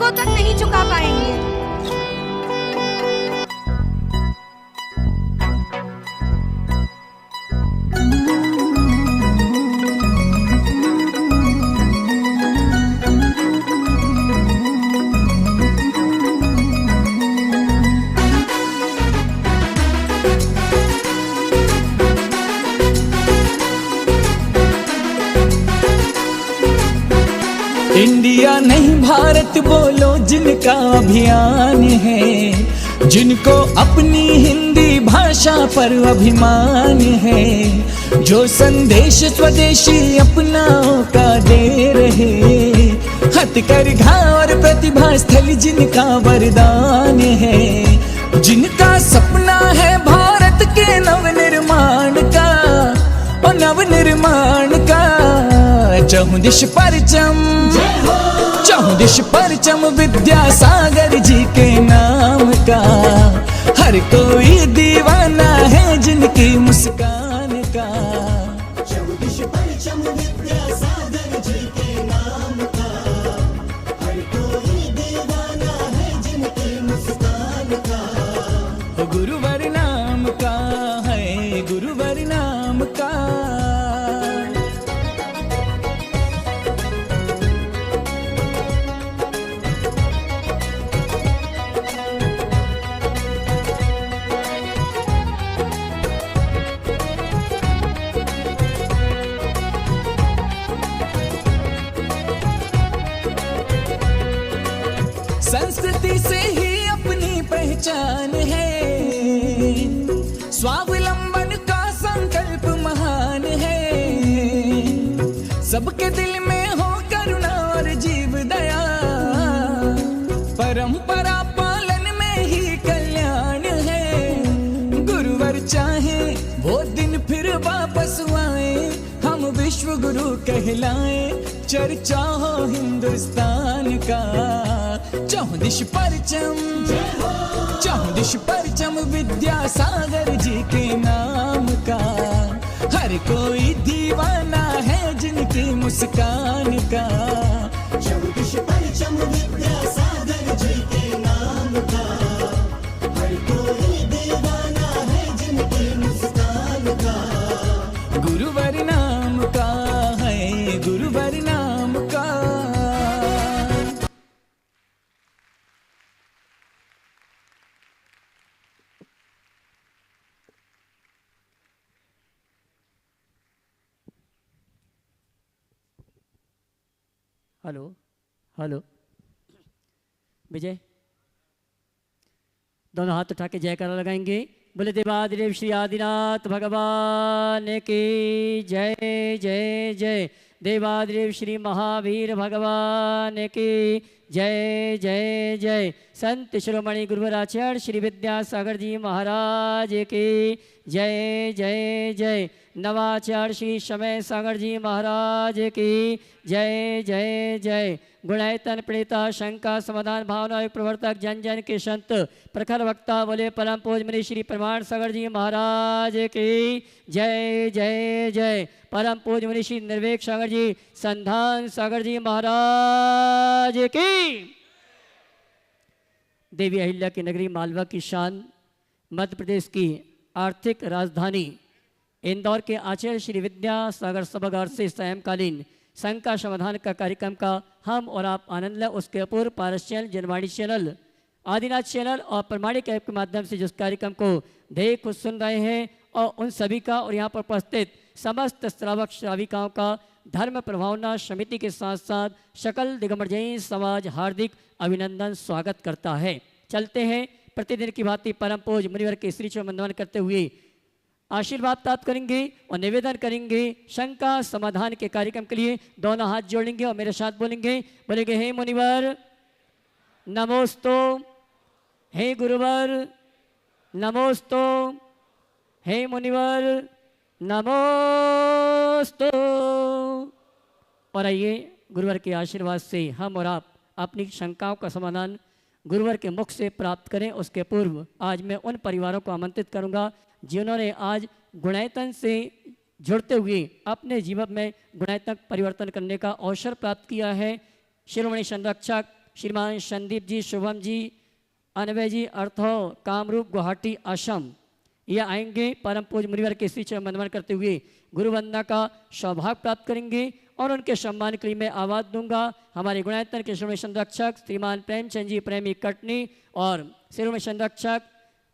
वो तक नहीं चुका पाएंगे। इंडिया नहीं भारत बोलो जिनका अभियान है, जिनको अपनी हिंदी भाषा पर अभिमान है, जो संदेश स्वदेशी अपनाओं का दे रहे, हथकरघा और प्रतिभा स्थल जिनका वरदान है, जिनका सपना है भारत के नवनिर्माण का और नवनिर्माण का। चहुदिश परचम, चहुदिश परचम विद्यासागर जी के नाम का। हर कोई दीवाना है जिनकी मुस्कान का। चहुदिश परचम विद्यासागर जी के नाम का। हर कोई दीवाना है जिनकी मुस्कान का। गुरुवर नाम का है, गुरुवर नाम का। संस्कृति से ही अपनी पहचान है, स्वावलंबन का संकल्प महान है, सबके दिल में हो करुणा और जीव दया, परंपरा पालन में ही कल्याण है। गुरुवर चाहे वो दिन फिर वापस आए, हम विश्व गुरु कहलाए, चर्चा हो हिंदुस्तान का। चहुदिश परचम, चहुदिश परचम विद्यासागर जी के नाम का। हर कोई दीवाना है जिनकी मुस्कान का। चहुदिश परचम विद्यासागर जी के नाम का। हर कोई दीवाना है जिनकी मुस्कान का। गुरुवर नाम का है, गुरुवर नाम का। हेलो हेलो विजय, दोनों हाथ उठा के जयकारा लगाएंगे। बोले देवादिदेव श्री आदिनाथ भगवान की जय जय जय। देवादिदेव श्री महावीर भगवान की जय जय जय। संत शिरोमणि गुरुवराचार्य श्री विद्यासागर जी महाराज की जय जय जय। नवाचार्य श्री समय सागर जी महाराज की जय जय जय। गुणायतन प्रणेता शंका समाधान भावना प्रवर्तक जन जन के संत प्रखर वक्ता बोले परम पूज मुनि श्री प्रमाण सागर जी महाराज की जय जय जय। परम पूज मुनि श्री निर्वेक सागर जी संधान सागर जी महाराज की। देवी अहिल्या की नगरी मालवा की शान, मध्य प्रदेश की आर्थिक राजधानी इंदौर के आचार्य श्री विद्यासागर सभागार से सायंकालीन संघ का समाधान का कार्यक्रम का हम और आप आनंद लें। उसके Apurva Paras channel, Janvani channel, Adinath channel और प्रमाणिक ऐप के माध्यम से जिस कार्यक्रम को देख खुद सुन रहे हैं, और उन सभी का और यहाँ पर उपस्थित समस्त श्रावक श्राविकाओं का धर्म प्रभावना समिति के साथ साथ सकल दिगंबर जैन समाज हार्दिक अभिनंदन स्वागत करता है। चलते हैं प्रतिदिन की भांति परम पूज मुनिवर के श्री चरण वंदन करते हुए आशीर्वाद प्राप्त करेंगे और निवेदन करेंगे शंका समाधान के कार्यक्रम के लिए। दोनों हाथ जोड़ेंगे और मेरे साथ बोलेंगे, बोलेंगे हे मुनिवर नमोस्तो, हे गुरुवर नमोस्तो, हे मुनिवर नमोस्तो। और आइए गुरुवर के आशीर्वाद से हम और आप अपनी शंकाओं का समाधान गुरुवर के मुख से प्राप्त करें। उसके पूर्व आज मैं उन परिवारों को आमंत्रित करूंगा जिन्होंने आज गुणायतन से जुड़ते हुए अपने जीवन में गुणात्मक परिवर्तन करने का अवसर प्राप्त किया है। शिरोमणि संरक्षक श्रीमान संदीप जी, शुभम जी, अनवय जी, अर्थो, कामरूप, गुवाहाटी, असम। ये आएंगे परम पूज्य मुनिवर के श्री चरण वंदन करते हुए गुरु वंदना का सौभाग्य प्राप्त करेंगे और उनके सम्मान के लिए मैं आवाज दूंगा हमारे गुणायतन के शिरोमणि संरक्षक श्रीमान प्रेमचंद जी प्रेमी कटनी और शिरोमणि संरक्षक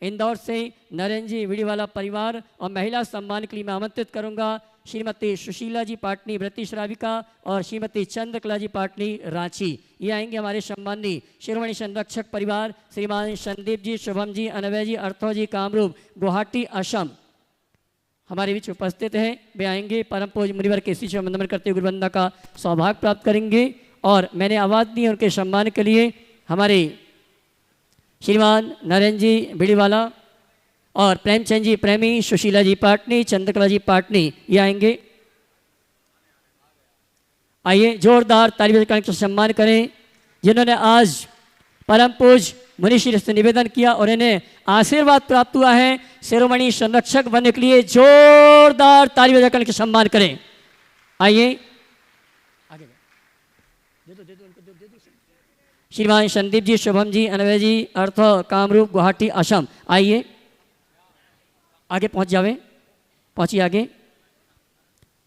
इंदौर से नरेंद्र जी विड़ीवाला परिवार और महिला सम्मान के लिए मैं आमंत्रित करूंगा श्रीमती सुशीला जी पाटनी व्रती श्राविका और श्रीमती चंद्रकला जी पाटनी रांची। ये आएंगे हमारे सम्मानी शिरोमणि संरक्षक परिवार श्रीमान संदीप जी, शुभम जी, अनवय जी, अर्थो जी, कामरूप, गुवाहाटी, असम हमारे बीच उपस्थित हैं। वे आएंगे परम पूज्य मुनिवर के श्री चरण वंदन करते हुए गुरुवंदना का सौभाग्य प्राप्त करेंगे और मैंने आवाज़ दी उनके सम्मान के लिए हमारे श्रीमान नरेंद्र जी बिड़ीवाला और प्रेमचंद जी प्रेमी, सुशीला जी पाटनी, चंद्रकला जी पाटनी ये आएंगे। आइए जोरदार ताली बजाकर इनका सम्मान करें जिन्होंने आज परम पूज्य मुनिश्री से निवेदन किया और इन्हें आशीर्वाद प्राप्त हुआ है शिरोमणि संरक्षक बनने के लिए। जोरदार ताली बजाकर इनका सम्मान करें। आइए आगे दे दो उनको दे दो। श्रीमान संदीप जी, शुभम जी, अनवय जी, अर्थ, कामरूप, गुवाहाटी, असम। आइए आगे पहुंचिए आगे।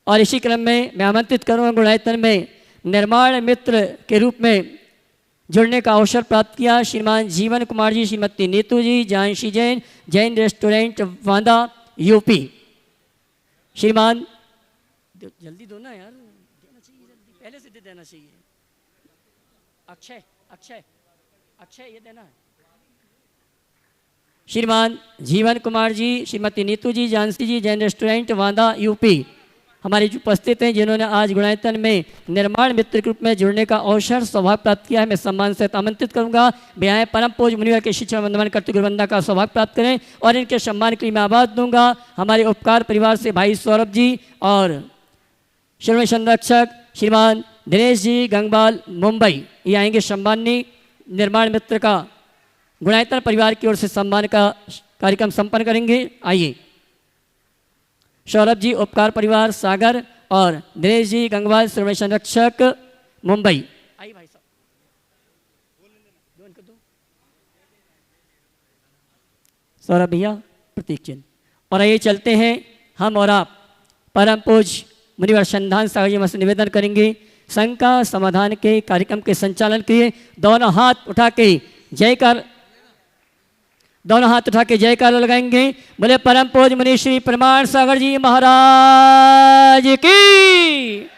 और इसी क्रम में मैं आमंत्रित करूँगा गुणायतन में निर्माण मित्र के रूप में जुड़ने का अवसर प्राप्त किया श्रीमान जीवन कुमार जी, श्रीमती नीतू जी, जानशी जैन, जैन रेस्टोरेंट वांदा यूपी। श्रीमान जल्दी दो ना यार, देना चाहिए जल्दी, पहले से दे देना चाहिए। अक्षय अक्षय अक्षय ये देना है। श्रीमान जीवन कुमार जी, श्रीमती नीतू जी, जानसी जी, जैन रेस्टोरेंट वांदा यूपी हमारे जो उपस्थित हैं जिन्होंने आज गुणायतन में निर्माण मित्र के रूप में जुड़ने का अवसर सौभाग्य प्राप्त किया है। मैं सम्मान से आमंत्रित करूंगा वे आए परम पूज्य मुनिवर के शिक्षा वंदन करते गुरुवंदना का सौभाग्य प्राप्त करें और इनके सम्मान के लिए मैं आवाज दूंगा हमारे उपकार परिवार से भाई सौरभ जी और शिरोमणि संरक्षक श्रीमान दिनेश जी गंगवाल मुंबई ये आएंगे। सम्माननीय निर्माण मित्र का गुणायतन परिवार की ओर से सम्मान का कार्यक्रम संपन्न करेंगे। आइए सौरभ जी उपकार परिवार सागर और दिनेश जी गंगवाल शिरोमणि संरक्षक मुंबई। आइए भाई साहब सौरभ भैया प्रतीक चिन्ह। और आइए चलते हैं हम और आप परम पूज्य मुनिवर संधान सागर जी से निवेदन करेंगे शंका समाधान के कार्यक्रम के संचालन के लिए दोनों हाथ उठा के जयकार लगाएंगे। बोले परम पूज्य मुनि श्री प्रमाण सागर जी महाराज की।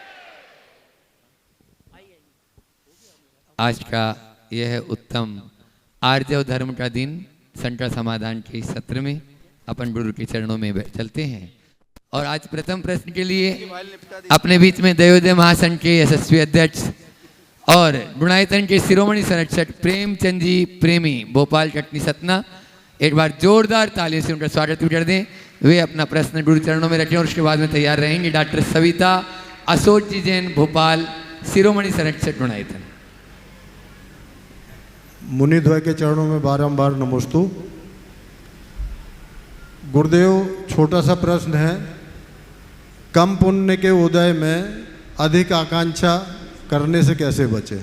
आज का यह उत्तम आर्जव धर्म का दिन शंका समाधान के सत्र में अपन गुरु के चरणों में चलते हैं। और आज प्रथम प्रश्न के लिए अपने बीच में दयोदय महासंघ के यशस्वी अध्यक्ष और गुणायतन के शिरोमणि संरक्षक प्रेमचंद जी प्रेमी भोपाल कटनी सतना एक बार जोरदार तालियों से उनका स्वागत कर दें। वे अपना प्रश्न गुरु चरणों में रखें और उसके बाद में तैयार रहेंगे डॉक्टर सविता अशोक जी जैन भोपाल शिरोमणि संरक्षक गुणायतन। मुनिद्वय के चरणों में बारंबार नमोस्तु। गुरुदेव छोटा सा प्रश्न है, कम पुण्य के उदय में अधिक आकांक्षा करने से कैसे बचे?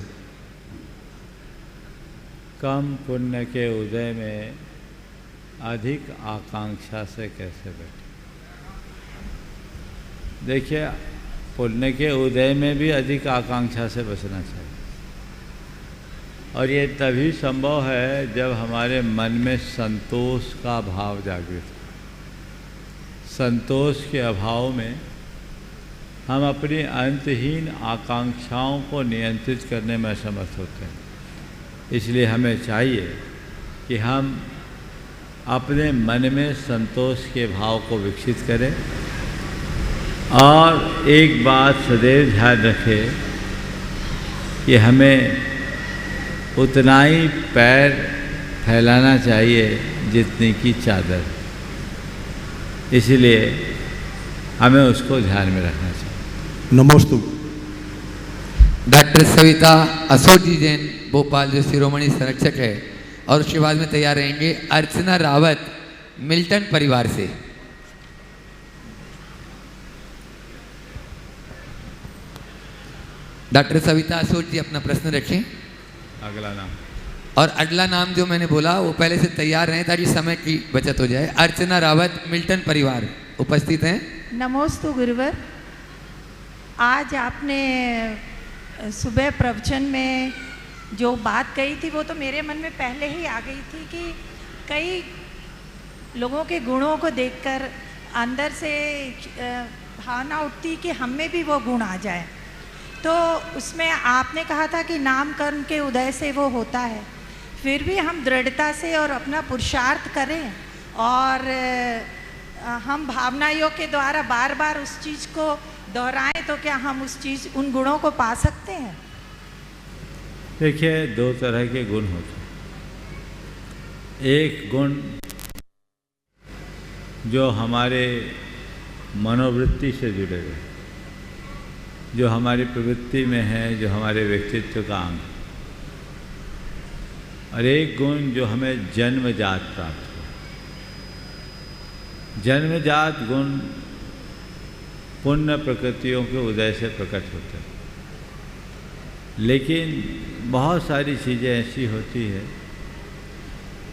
कम पुण्य के उदय में अधिक आकांक्षा से कैसे बचे? देखिए, पुण्य के उदय में भी अधिक आकांक्षा से बचना चाहिए और ये तभी संभव है जब हमारे मन में संतोष का भाव जागृत हो। संतोष के अभाव में हम अपनी अंतहीन आकांक्षाओं को नियंत्रित करने में असमर्थ होते हैं। इसलिए हमें चाहिए कि हम अपने मन में संतोष के भाव को विकसित करें और एक बात सदैव ध्यान रखें कि हमें उतना ही पैर फैलाना चाहिए जितनी की चादर, इसलिए हमें उसको ध्यान में रखना चाहिए। नमोस्तु। डॉक्टर सविता अशोक जी जैन भोपाल जो शिरोमणि संरक्षक है और उसके बाद में तैयार रहेंगे अर्चना रावत मिल्टन परिवार से। डॉक्टर सविता अशोक जी अपना प्रश्न रखें। अगला नाम। और अगला नाम जो मैंने बोला वो पहले से तैयार रहें ताकि समय की बचत हो जाए। अर्चना रावत, मिल्टन परिवार उपस्थित हैं। नमोस्तु गुरुवर। आज आपने सुबह प्रवचन में जो बात कही थी वो तो मेरे मन में पहले ही आ गई थी कि कई लोगों के गुणों को देखकर अंदर से भावना उठती कि हम में भी वो गुण आ जाए। तो उसमें आपने कहा था कि नाम कर्म के उदय से वो होता है, फिर भी हम दृढ़ता से और अपना पुरुषार्थ करें और हम भावना योग के द्वारा बार बार उस चीज़ को दोहराएं तो क्या हम उन गुणों को पा सकते हैं? देखिए, दो तरह के गुण होते हैं। एक गुण जो हमारे मनोवृत्ति से जुड़े हुए, जो हमारी प्रवृत्ति में है, जो हमारे व्यक्तित्व का अंग, और एक गुण जो हमें जन्मजात प्राप्त हो। जन्मजात गुण पुण्य प्रकृतियों के उदय से प्रकट होते हैं, लेकिन बहुत सारी चीज़ें ऐसी होती है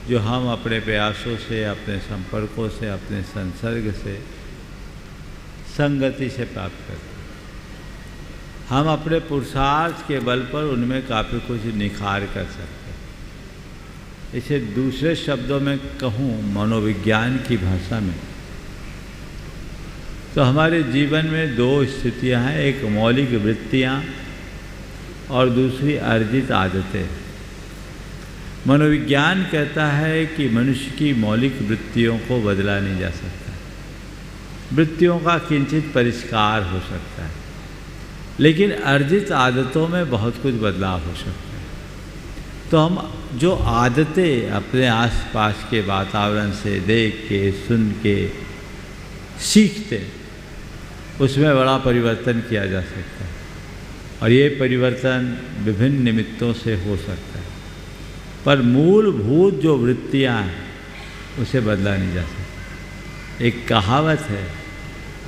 जो हम अपने प्रयासों से, अपने संपर्कों से, अपने संसर्ग से, संगति से प्राप्त करते हैं। हम अपने पुरुषार्थ के बल पर उनमें काफ़ी कुछ निखार कर सकते हैं। इसे दूसरे शब्दों में कहूँ, मनोविज्ञान की भाषा में, तो हमारे जीवन में दो स्थितियाँ हैं, एक मौलिक वृत्तियाँ और दूसरी अर्जित आदतें। मनोविज्ञान कहता है कि मनुष्य की मौलिक वृत्तियों को बदला नहीं जा सकता, वृत्तियों का किंचित परिष्कार हो सकता है, लेकिन अर्जित आदतों में बहुत कुछ बदलाव हो सकता है। तो हम जो आदतें अपने आसपास के वातावरण से देख के, सुन के सीखते, उसमें बड़ा परिवर्तन किया जा सकता है, और ये परिवर्तन विभिन्न निमित्तों से हो सकता है, पर मूलभूत जो वृत्तियाँ हैं उसे बदला नहीं जा सकता। एक कहावत है,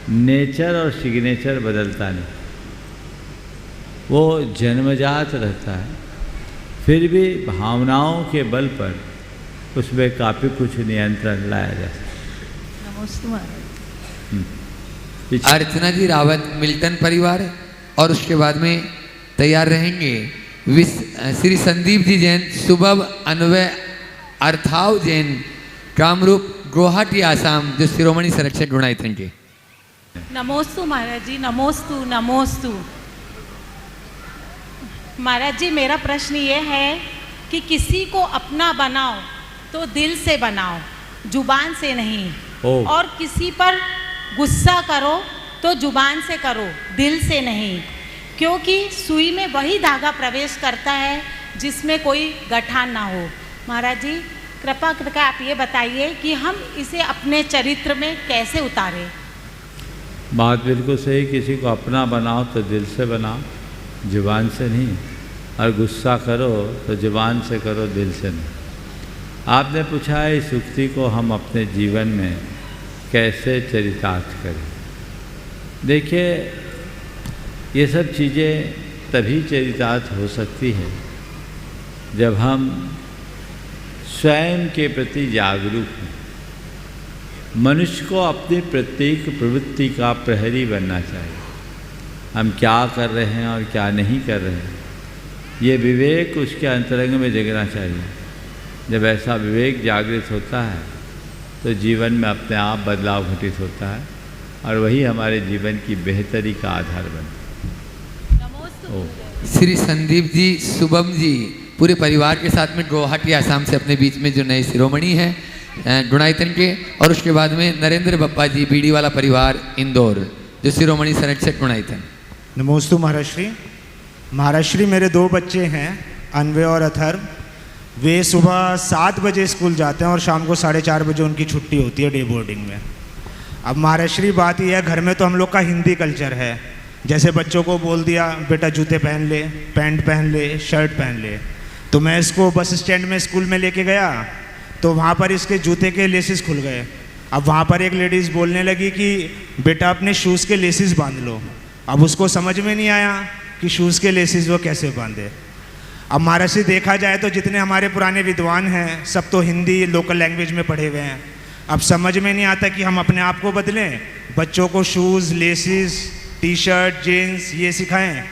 नेचर और सिग्नेचर बदलता नहीं, वो जन्मजात रहता है, फिर भी भावनाओं के बल पर उसमें काफ़ी कुछ नियंत्रण लाया जा सकता है। नमस्ते महाराज। अर्चना जी रावत, मिल्टन परिवार, और उसके बाद में तैयार रहेंगे श्री संदीप जी जैन, सुबह अन्वय अर्थाव जैन, कामरूप गुवाहाटी आसाम, जो शिरोमणि संरक्षक गुणायतन के। नमोस्तु महाराज जी, नमोस्तु नमोस्तु। महाराज जी, मेरा प्रश्न ये है कि किसी को अपना बनाओ तो दिल से बनाओ, जुबान से नहीं। और किसी पर गुस्सा करो तो जुबान से करो, दिल से नहीं, क्योंकि सुई में वही धागा प्रवेश करता है जिसमें कोई गठान ना हो। महाराज जी, कृपा करके आप ये बताइए कि हम इसे अपने चरित्र में कैसे उतारें। बात बिल्कुल सही, किसी को अपना बनाओ तो दिल से बनाओ, जुबान से नहीं, और गुस्सा करो तो जुबान से करो, दिल से नहीं। आपने पूछा है इस उक्ति को हम अपने जीवन में कैसे चरितार्थ करें। देखिए, ये सब चीज़ें तभी चरितार्थ हो सकती है जब हम स्वयं के प्रति जागरूक हों। मनुष्य को अपनी प्रत्येक प्रवृत्ति का प्रहरी बनना चाहिए। हम क्या कर रहे हैं और क्या नहीं कर रहे हैं, ये विवेक उसके अंतरंग में जगना चाहिए। जब ऐसा विवेक जागृत होता है तो जीवन में अपने आप बदलाव घटित होता है, और वही हमारे जीवन की बेहतरी का आधार बनता है। श्री संदीप जी, शुभम जी, पूरे परिवार के साथ में गुवाहाटी आसाम से अपने बीच में जो नए शिरोमणि हैं गुणायतन के, और उसके बाद में नरेंद्र बप्पा जी, बीड़ी वाला परिवार, इंदौर, जो शिरोमणि संरक्षक गुणायतन। नमोस्तु महाराष्ट्री। महाराष्ट्री, मेरे दो बच्चे हैं, अन्वय और अथर्व। वे सुबह 7 बजे स्कूल जाते हैं और शाम को 4:30 बजे उनकी छुट्टी होती है डे बोर्डिंग में। अब महाराष्ट्री, बात यह है, घर में तो हम लोग का हिंदी कल्चर है। जैसे बच्चों को बोल दिया बेटा जूते पहन ले, पैंट पहन ले, शर्ट पहन ले, तो मैं इसको बस स्टैंड में स्कूल में लेके गया तो वहाँ पर इसके जूते के लेसिस खुल गए। अब वहाँ पर एक लेडीज़ बोलने लगी कि बेटा अपने शूज़ के लेसिस बांध लो। अब उसको समझ में नहीं आया कि शूज़ के लेसिस वो कैसे बांधे। अब महाराष्ट्र देखा जाए तो जितने हमारे पुराने विद्वान हैं सब तो हिंदी लोकल लैंग्वेज में पढ़े हुए हैं। अब समझ में नहीं आता कि हम अपने आप को बदलें, बच्चों को shoes, laces, T shirt, jeans ये सिखाएं,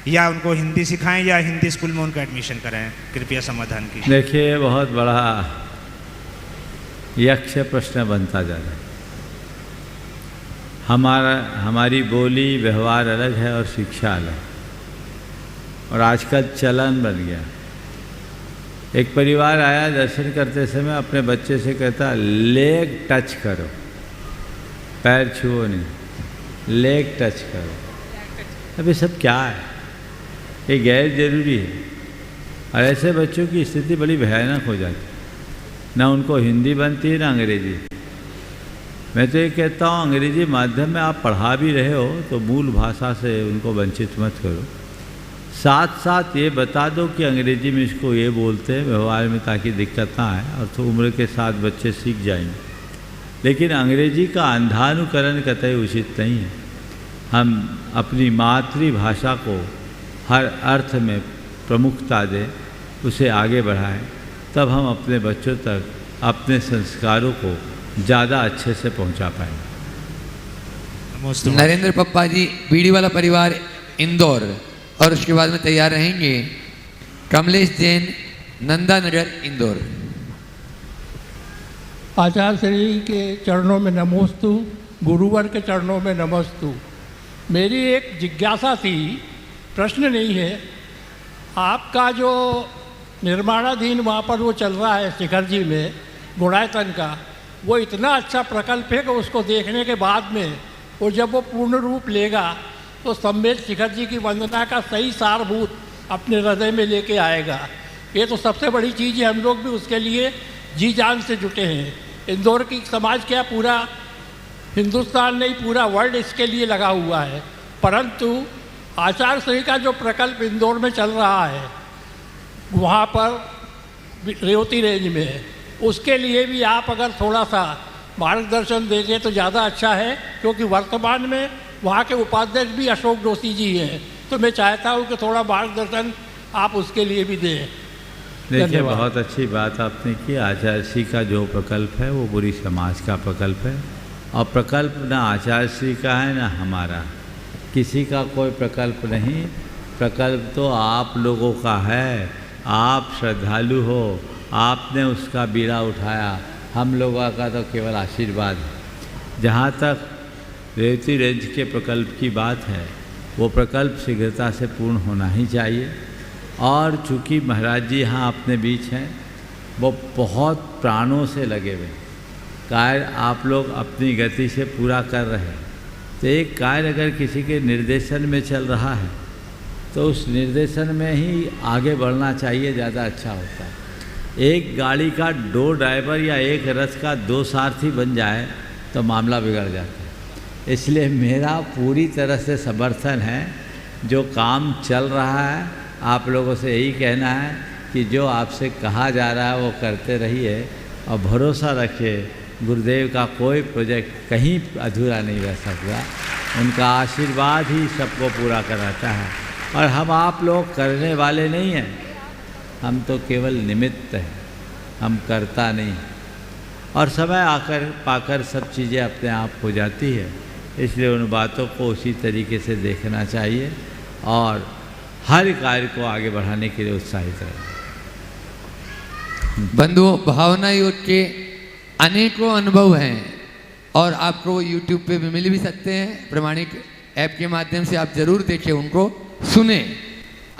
या उनको हिंदी सिखाएं, या हिंदी स्कूल में उनका एडमिशन कराएं। कृपया समाधान कीजिए। देखिए, बहुत बड़ा यक्ष प्रश्न बनता जा रहा है। हमारी बोली व्यवहार अलग है और शिक्षा अलग, और आजकल चलन बन गया। एक परिवार आया दर्शन करते समय, अपने बच्चे से कहता लेग टच करो, पैर छुओ नहीं, लेग टच करो। अब ये सब क्या है? ये गैर जरूरी है, और ऐसे बच्चों की स्थिति बड़ी भयानक हो जाती है। ना उनको हिंदी बनती है ना अंग्रेजी। मैं तो ये कहता हूँ, अंग्रेजी माध्यम में आप पढ़ा भी रहे हो तो मूल भाषा से उनको वंचित मत करो। साथ साथ ये बता दो कि अंग्रेजी में इसको ये बोलते हैं व्यवहार में, ताकि दिक्कत ना आए, और तो उम्र के साथ बच्चे सीख जाएंगे। लेकिन अंग्रेजी का अंधानुकरण कतई उचित नहीं है। हम अपनी मातृभाषा को हर अर्थ में प्रमुखता दें, उसे आगे बढ़ाएं, तब हम अपने बच्चों तक अपने संस्कारों को ज़्यादा अच्छे से पहुंचा पाएंगे। नरेंद्र पप्पा जी, बीड़ी वाला परिवार, इंदौर, और उसके बाद में तैयार रहेंगे कमलेश जैन, नंदा नगर, इंदौर। आचार्य श्री के चरणों में नमोस्तु, गुरुवर के चरणों में नमस्तु। मेरी एक जिज्ञासा थी, प्रश्न नहीं है। आपका जो निर्माणाधीन वहाँ पर वो चल रहा है शिखर जी में गुणायतन का, वो इतना अच्छा प्रकल्प है कि उसको देखने के बाद में और जब वो पूर्ण रूप लेगा तो सम्मेद शिखर जी की वंदना का सही सारभूत अपने हृदय में लेके आएगा। ये तो सबसे बड़ी चीज़ है। हम लोग भी उसके लिए जी जान से जुटे हैं। इंदौर की समाज क्या, पूरा हिंदुस्तान नहीं, पूरा वर्ल्ड इसके लिए लगा हुआ है। परंतु आचार्य श्री का जो प्रकल्प इंदौर में चल रहा है, वहाँ पर रेवती रेंज में, उसके लिए भी आप अगर थोड़ा सा मार्गदर्शन देंगे तो ज़्यादा अच्छा है, क्योंकि वर्तमान में वहाँ के उपाध्यक्ष भी अशोक जोशी जी हैं। तो मैं चाहता हूँ कि थोड़ा मार्गदर्शन आप उसके लिए भी दें। देखिए, बहुत अच्छी बात आपने की। आचार्य श्री का जो प्रकल्प है वो पूरी समाज का प्रकल्प है, और प्रकल्प ना आचार्य श्री का है ना हमारा, किसी का कोई प्रकल्प नहीं। प्रकल्प तो आप लोगों का है। आप श्रद्धालु हो, आपने उसका बीड़ा उठाया, हम लोगों का तो केवल आशीर्वाद है। जहाँ तक रेवती रेंज के प्रकल्प की बात है, वो प्रकल्प शीघ्रता से पूर्ण होना ही चाहिए। और चूँकि महाराज जी यहाँ अपने बीच हैं, वो बहुत प्राणों से लगे हुए कार्य आप लोग अपनी गति से पूरा कर रहे हैं। तो एक कार्य अगर किसी के निर्देशन में चल रहा है तो उस निर्देशन में ही आगे बढ़ना चाहिए, ज़्यादा अच्छा होता है। एक गाड़ी का 2 ड्राइवर या एक रथ का 2 सारथी बन जाए तो मामला बिगड़ जाता है। इसलिए मेरा पूरी तरह से समर्थन है। जो काम चल रहा है, आप लोगों से यही कहना है कि जो आपसे कहा जा रहा है वो करते रहिए, और भरोसा रखिए गुरुदेव का कोई प्रोजेक्ट कहीं अधूरा नहीं रह सकता। उनका आशीर्वाद ही सबको पूरा कराता है, और हम आप लोग करने वाले नहीं हैं, हम तो केवल निमित्त हैं, हम करता नहीं। और समय आकर पाकर सब चीज़ें अपने आप हो जाती है। इसलिए उन बातों को उसी तरीके से देखना चाहिए और हर कार्य को आगे बढ़ाने के लिए उत्साहित रहें। बंधुओं, भावना योग के अनेकों अनुभव हैं और आपको YouTube पे भी मिल भी सकते हैं। प्रमाणिक ऐप के माध्यम से आप जरूर देखें, उनको सुने।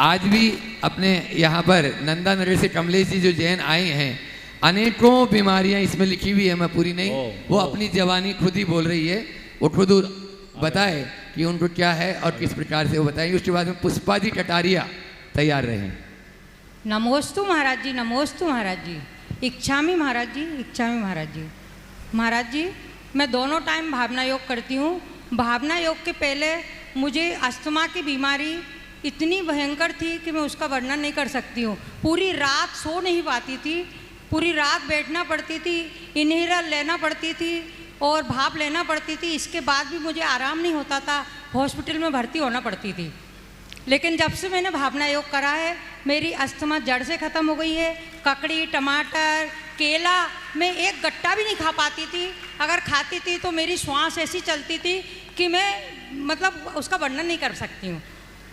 आज भी अपने यहाँ पर नंदा नगर से कमलेश जी जो जैन आए हैं, अनेकों बीमारियाँ इसमें लिखी हुई है, मैं पूरी नहीं, वो अपनी जवानी खुद ही बोल रही है। वो खुद बताए कि उनको क्या है और किस प्रकार से वो बताएंगे। उसके बाद में पुष्पा जी कटारिया तैयार रहे। नमोस्तु महाराज जी, नमोस्तु महाराज जी, इच्छामी महाराज जी, इच्छामी महाराज जी। महाराज जी, मैं दोनों टाइम भावना योग करती हूँ। भावना योग के पहले मुझे अस्थमा की बीमारी इतनी भयंकर थी कि मैं उसका वर्णन नहीं कर सकती हूँ। पूरी रात सो नहीं पाती थी, पूरी रात बैठना पड़ती थी, इनहेलर लेना पड़ती थी और भाप लेना पड़ती थी। इसके बाद भी मुझे आराम नहीं होता था, हॉस्पिटल में भर्ती होना पड़ती थी। लेकिन जब से मैंने भावना योग करा है मेरी अस्थमा जड़ से ख़त्म हो गई है। ककड़ी, टमाटर, केला मैं एक गट्टा भी नहीं खा पाती थी। अगर खाती थी तो मेरी श्वास ऐसी चलती थी कि मैं मतलब उसका वर्णन नहीं कर सकती हूँ।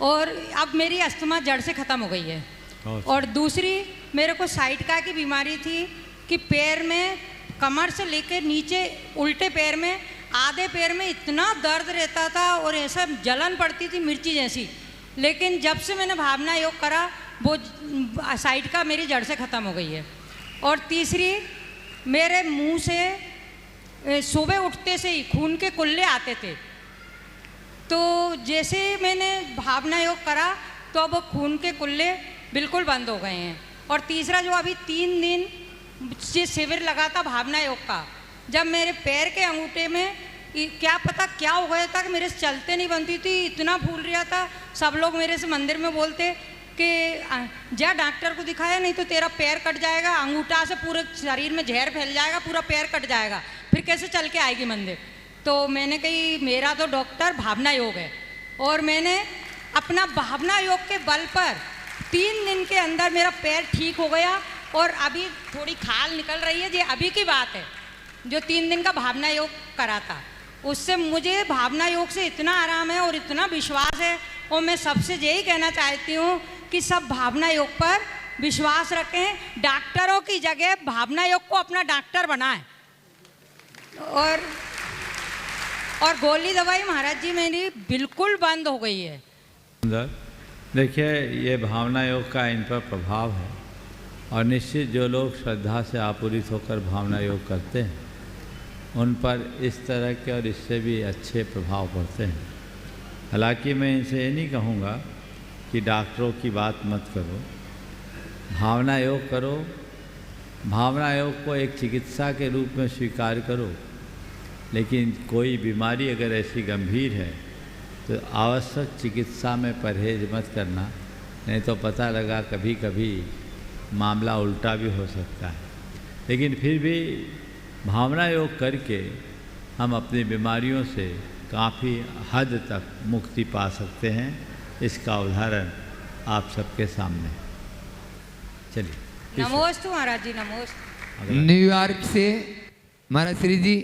और अब मेरी अस्थमा जड़ से ख़त्म हो गई है। और दूसरी मेरे को साइटिका की बीमारी थी कि पैर में कमर से लेकर नीचे उल्टे पैर में आधे पैर में इतना दर्द रहता था और ऐसा जलन पड़ती थी मिर्ची जैसी। लेकिन जब से मैंने भावना योग करा वो साइटिका मेरी जड़ से ख़त्म हो गई है। और तीसरी मेरे मुंह से सुबह उठते से ही खून के कुल्ले आते थे, तो जैसे मैंने भावना योग करा तो अब खून के कुल्ले बिल्कुल बंद हो गए हैं। और तीसरा जो अभी 3 दिन से शिविर लगा था भावना योग का, जब मेरे पैर के अंगूठे में क्या पता क्या हो गया था कि मेरे से चलते नहीं बनती थी, इतना फूल रहा था। सब लोग मेरे से मंदिर में बोलते कि जा डॉक्टर को दिखाया नहीं तो तेरा पैर कट जाएगा, अंगूठा से पूरे शरीर में जहर फैल जाएगा, पूरा पैर कट जाएगा, फिर कैसे चल के आएगी मंदिर। तो मैंने कही मेरा तो डॉक्टर भावना योग है। और मैंने अपना भावना योग के बल पर 3 दिन के अंदर मेरा पैर ठीक हो गया। और अभी थोड़ी खाल निकल रही है, ये अभी की बात है, जो 3 दिन का भावना योग करा था उससे मुझे भावना योग से इतना आराम है और इतना विश्वास है। और मैं सबसे यही कहना चाहती हूँ कि सब भावना योग पर विश्वास रखें, डॉक्टरों की जगह भावना योग को अपना डॉक्टर बनाएं। और गोली दवाई महाराज जी मेरी बिल्कुल बंद हो गई है। देखिए ये भावना योग का इन पर प्रभाव है और निश्चित जो लोग श्रद्धा से आपूरित होकर भावना योग करते हैं उन पर इस तरह के और इससे भी अच्छे प्रभाव पड़ते हैं। हालांकि मैं इनसे ये नहीं कहूँगा कि डॉक्टरों की बात मत करो, भावना योग करो, भावना योग को एक चिकित्सा के रूप में स्वीकार करो। लेकिन कोई बीमारी अगर ऐसी गंभीर है तो आवश्यक चिकित्सा में परहेज मत करना, नहीं तो पता लगा कभी कभी मामला उल्टा भी हो सकता है। लेकिन फिर भी भावना योग करके हम अपनी बीमारियों से काफ़ी हद तक मुक्ति पा सकते हैं। इसका उदाहरण आप सबके सामने। चलिए नमोस्तु महाराज जी, नमोस्तु। न्यूयॉर्क से महाराज श्री जी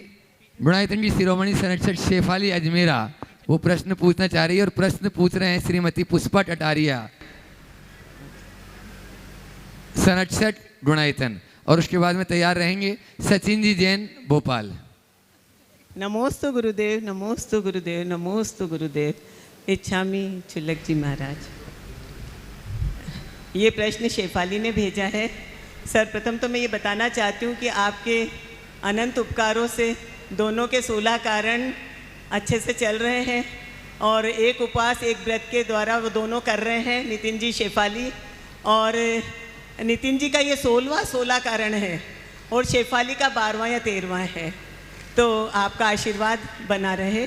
गुणायतन जी शिरोमणि सनटसठ शेफाली अजमेरा वो प्रश्न पूछना चाह रही है और प्रश्न पूछ रहे हैं श्रीमती पुष्पा टटारिया सनटसठ गुणायतन। और उसके बाद में तैयार रहेंगे सचिन जी जैन भोपाल। नमोस्तु गुरुदेव, नमोस्तु गुरुदेव, नमोस्तु गुरुदेव। इच्छामी चुल्लक जी महाराज, ये प्रश्न शेफाली ने भेजा है। सर्वप्रथम तो मैं ये बताना चाहती हूँ कि आपके अनंत उपकारों से दोनों के 16 कारण अच्छे से चल रहे हैं और एक उपवास एक व्रत के द्वारा वो दोनों कर रहे हैं, नितिन जी शेफाली। और नितिन जी का ये 16वां कारण है और शेफाली का 12वां या 13वां है। तो आपका आशीर्वाद बना रहे।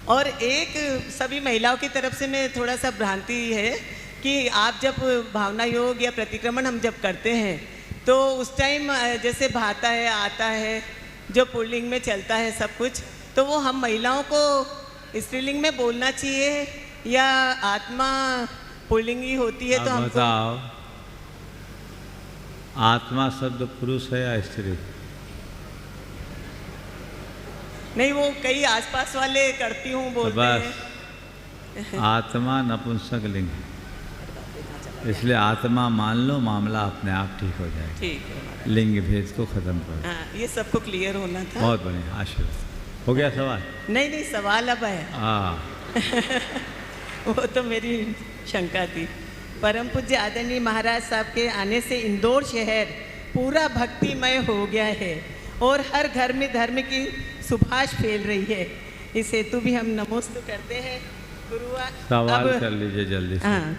और एक सभी महिलाओं की तरफ से मैं थोड़ा सा भ्रांति है कि आप जब भावना योग या प्रतिक्रमण हम जब करते हैं तो उस टाइम जैसे भाता है, आता है, जो पुल्लिंग में चलता है सब कुछ, तो वो हम महिलाओं को स्त्रीलिंग में बोलना चाहिए या आत्मा पुल्लिंग ही होती है? तो हम बताओ, आत्मा शब्द पुरुष है या स्त्री? नहीं, वो कई आसपास वाले करती हूँ बोलते हैं। आत्मा नपुंसक लिंग, इसलिए आत्मा मान लो, मामला अपने आप ठीक हो जाएगा। ठीक है, लिंग भेद को खत्म करो। हाँ, ये सबको क्लियर होना था। बहुत बढ़िया, आशीर्वाद। हो गया सवाल? नहीं, सवाल अब है। वो तो मेरी शंका थी। परम पूज्य आदरणीय महाराज साहब के आने से इंदौर शहर पूरा भक्तिमय हो गया है और हर घर में धर्म की सुभाष फैल रही है। इस हेतु भी हम नमोस्तु करते हैं। गुरुवार सवाल कर लीजिए जल्दी से। हाँ,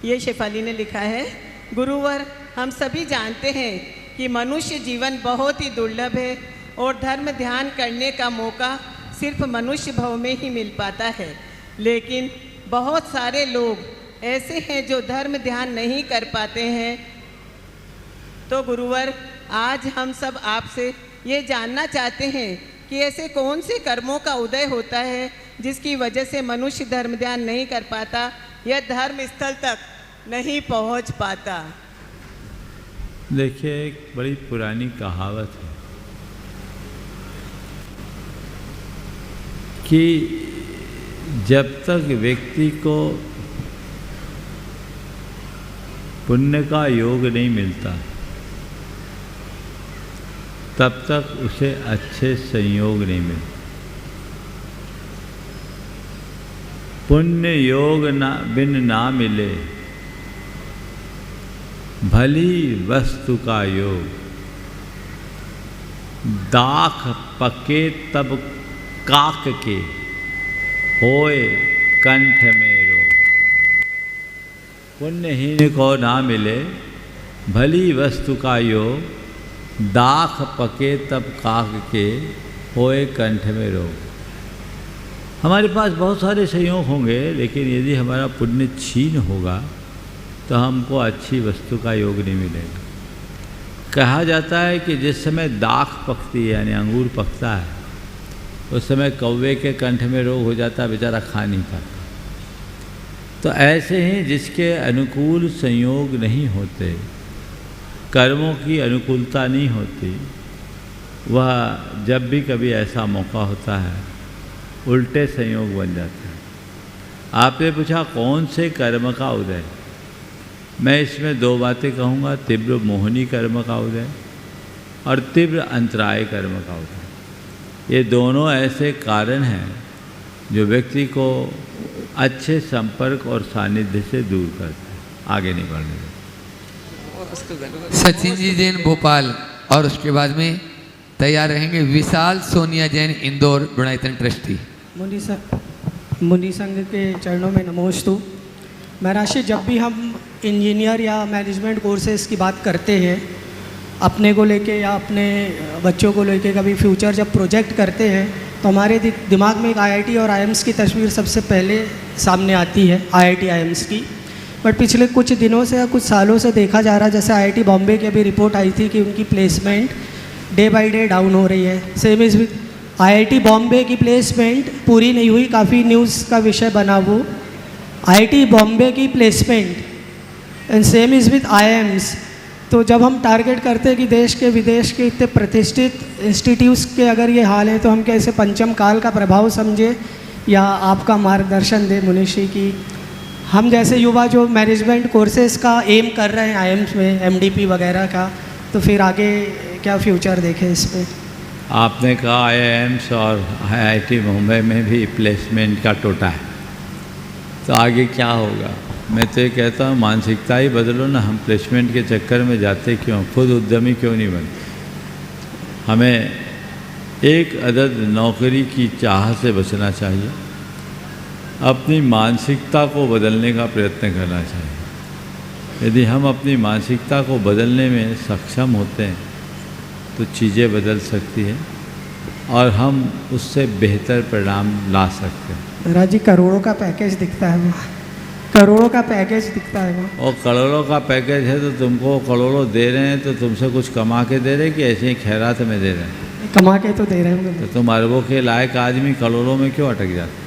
ये शेफाली ने लिखा है। गुरुवर, हम सभी जानते हैं कि मनुष्य जीवन बहुत ही दुर्लभ है और धर्म ध्यान करने का मौका सिर्फ मनुष्य भव में ही मिल पाता है। लेकिन बहुत सारे लोग ऐसे हैं जो धर्म ध्यान नहीं कर पाते हैं। तो गुरुवर, आज हम सब आपसे ये जानना चाहते हैं कि ऐसे कौन से कर्मों का उदय होता है जिसकी वजह से मनुष्य धर्म ध्यान नहीं कर पाता या धर्म स्थल तक नहीं पहुंच पाता। देखिए, एक बड़ी पुरानी कहावत है कि जब तक व्यक्ति को पुण्य का योग नहीं मिलता तब तक उसे अच्छे संयोग नहीं मिलते। पुण्य योग बिन ना मिले भली वस्तु का योग, दाख पके तब काक के होए कंठ में रोग। पुण्यहीन को ना मिले भली वस्तु का योग, दाख पके तब काक के होए कंठ में रोग। हमारे पास बहुत सारे संयोग होंगे, लेकिन यदि हमारा पुण्य क्षीण होगा तो हमको अच्छी वस्तु का योग नहीं मिलेगा। कहा जाता है कि जिस समय दाख पकती है यानी अंगूर पकता है, उस समय कौवे के कंठ में रोग हो जाता है, बेचारा खा नहीं पाता। तो ऐसे ही जिसके अनुकूल संयोग नहीं होते, कर्मों की अनुकूलता नहीं होती, वह जब भी कभी ऐसा मौका होता है उल्टे संयोग बन जाते हैं। आपने पूछा कौन से कर्म का उदय, मैं इसमें दो बातें कहूँगा, तीव्र मोहनी कर्म का उदय और तीव्र अंतराय कर्म का उदय। ये दोनों ऐसे कारण हैं जो व्यक्ति को अच्छे संपर्क और सानिध्य से दूर करते हैं, आगे नहीं बढ़ने देते। सचिन जी जैन भोपाल और उसके बाद में तैयार रहेंगे विशाल सोनिया जैन इंदौर गुणायतन ट्रस्टी। मुनि संघ के चरणों में नमोस्तु। महर्षि, जब भी हम इंजीनियर या मैनेजमेंट कोर्सेज की बात करते हैं अपने को लेके या अपने बच्चों को लेके, कभी फ्यूचर जब प्रोजेक्ट करते हैं तो हमारे दिमाग में एक आईआईटी और आईएम्स की तस्वीर सबसे पहले सामने आती है, आईआईटी आईएम्स की। बट पिछले कुछ दिनों से या कुछ सालों से देखा जा रहा है, जैसे आईआईटी बॉम्बे की अभी रिपोर्ट आई थी कि उनकी placement day by day down हो रही है। Same is with IIT Bombay की प्लेसमेंट पूरी नहीं हुई, काफ़ी न्यूज़ का विषय बना वो। आईआईटी बॉम्बे की placement and same is with IIMs. तो जब हम टारगेट करते हैं कि देश के विदेश के इतने प्रतिष्ठित इंस्टीट्यूट्स के अगर ये हाल है, तो हम कैसे पंचम काल का प्रभाव समझे या आपका मार्गदर्शन दे मुनिषी की हम जैसे युवा जो मैनेजमेंट कोर्सेज का एम कर रहे हैं आईएम्स में, एमडीपी वगैरह का, तो फिर आगे क्या फ्यूचर देखें इस पर? आपने कहा आईआईएम्स और आईआईटी मुंबई में भी प्लेसमेंट का टोटा है, तो आगे क्या होगा? मैं तो ये कहता हूँ मानसिकता ही बदलो ना। हम प्लेसमेंट के चक्कर में जाते क्यों? खुद उद्यमी क्यों नहीं बनते? हमें एक अदद नौकरी की चाह से बचना चाहिए, अपनी मानसिकता को बदलने का प्रयत्न करना चाहिए। यदि हम अपनी मानसिकता को बदलने में सक्षम होते हैं तो चीज़ें बदल सकती हैं और हम उससे बेहतर परिणाम ला सकते हैं। महाराज जी, करोड़ों का पैकेज दिखता है वो, करोड़ों का पैकेज दिखता है वो। और करोड़ों का पैकेज है तो तुमको करोड़ों दे रहे हैं, तो तुमसे कुछ कमा के दे रहे हैं कि ऐसे ही खैरात में दे रहे हैं? कमा के तो दे रहे हैं। तो तुम अरबों के लायक आदमी करोड़ों में क्यों अटक जाते?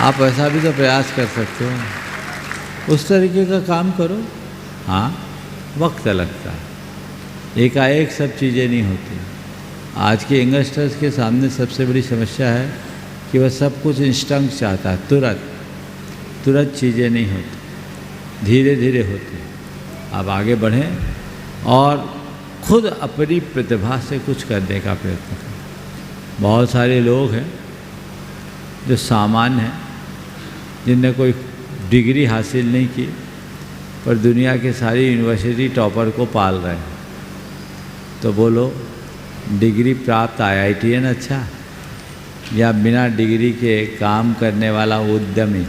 आप ऐसा भी तो प्रयास कर सकते हो, उस तरीके का काम करो। हाँ, वक्त लगता है, एकाएक सब चीज़ें नहीं होती। आज के यंगस्टर्स के सामने सबसे बड़ी समस्या है कि वह सब कुछ इंस्टेंट चाहता है, तुरंत चीज़ें नहीं होती, धीरे धीरे होती। अब आगे बढ़ें और खुद अपनी प्रतिभा से कुछ करने का प्रयत्न करें। बहुत सारे लोग हैं जो सामान्य हैं, जिनने कोई डिग्री हासिल नहीं की पर दुनिया के सारी यूनिवर्सिटी टॉपर को पाल रहे हैं। तो बोलो, डिग्री प्राप्त आईआईटीएन अच्छा या बिना डिग्री के काम करने वाला उद्यमी?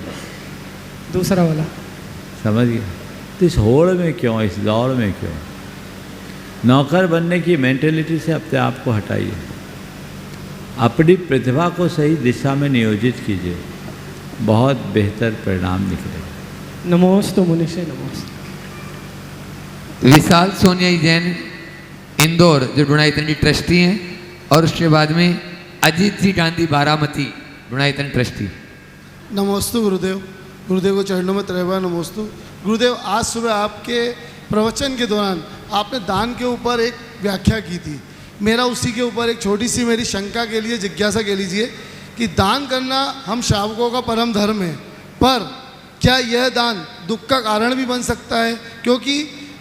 दूसरा वाला। समझ गए? तो इस होड़ में क्यों, इस दौड़ में क्यों? नौकर बनने की मेंटेलिटी से अपने आप को हटाइए, अपनी प्रतिभा को सही दिशा में नियोजित कीजिए, बहुत बेहतर परिणाम निकलेगा। नमोस्तु मुनिषे, नमोस्तु। विशाल सोनिया जैन इंदौर जो गुणायतन जी ट्रस्टी हैं, और उसके बाद में अजीत जी गांधी बारामती गुणायतन ट्रस्टी। नमोस्तु गुरुदेव। गुरुदेव को चरणों में त्रैवा नमोस्तु। गुरुदेव, आज सुबह आपके प्रवचन के दौरान आपने दान के ऊपर एक व्याख्या की थी। मेरा उसी के ऊपर एक छोटी सी मेरी शंका के लिए जिज्ञासा कह लीजिए कि दान करना हम श्रावकों का परम धर्म है, पर क्या यह दान दुख का कारण भी बन सकता है? क्योंकि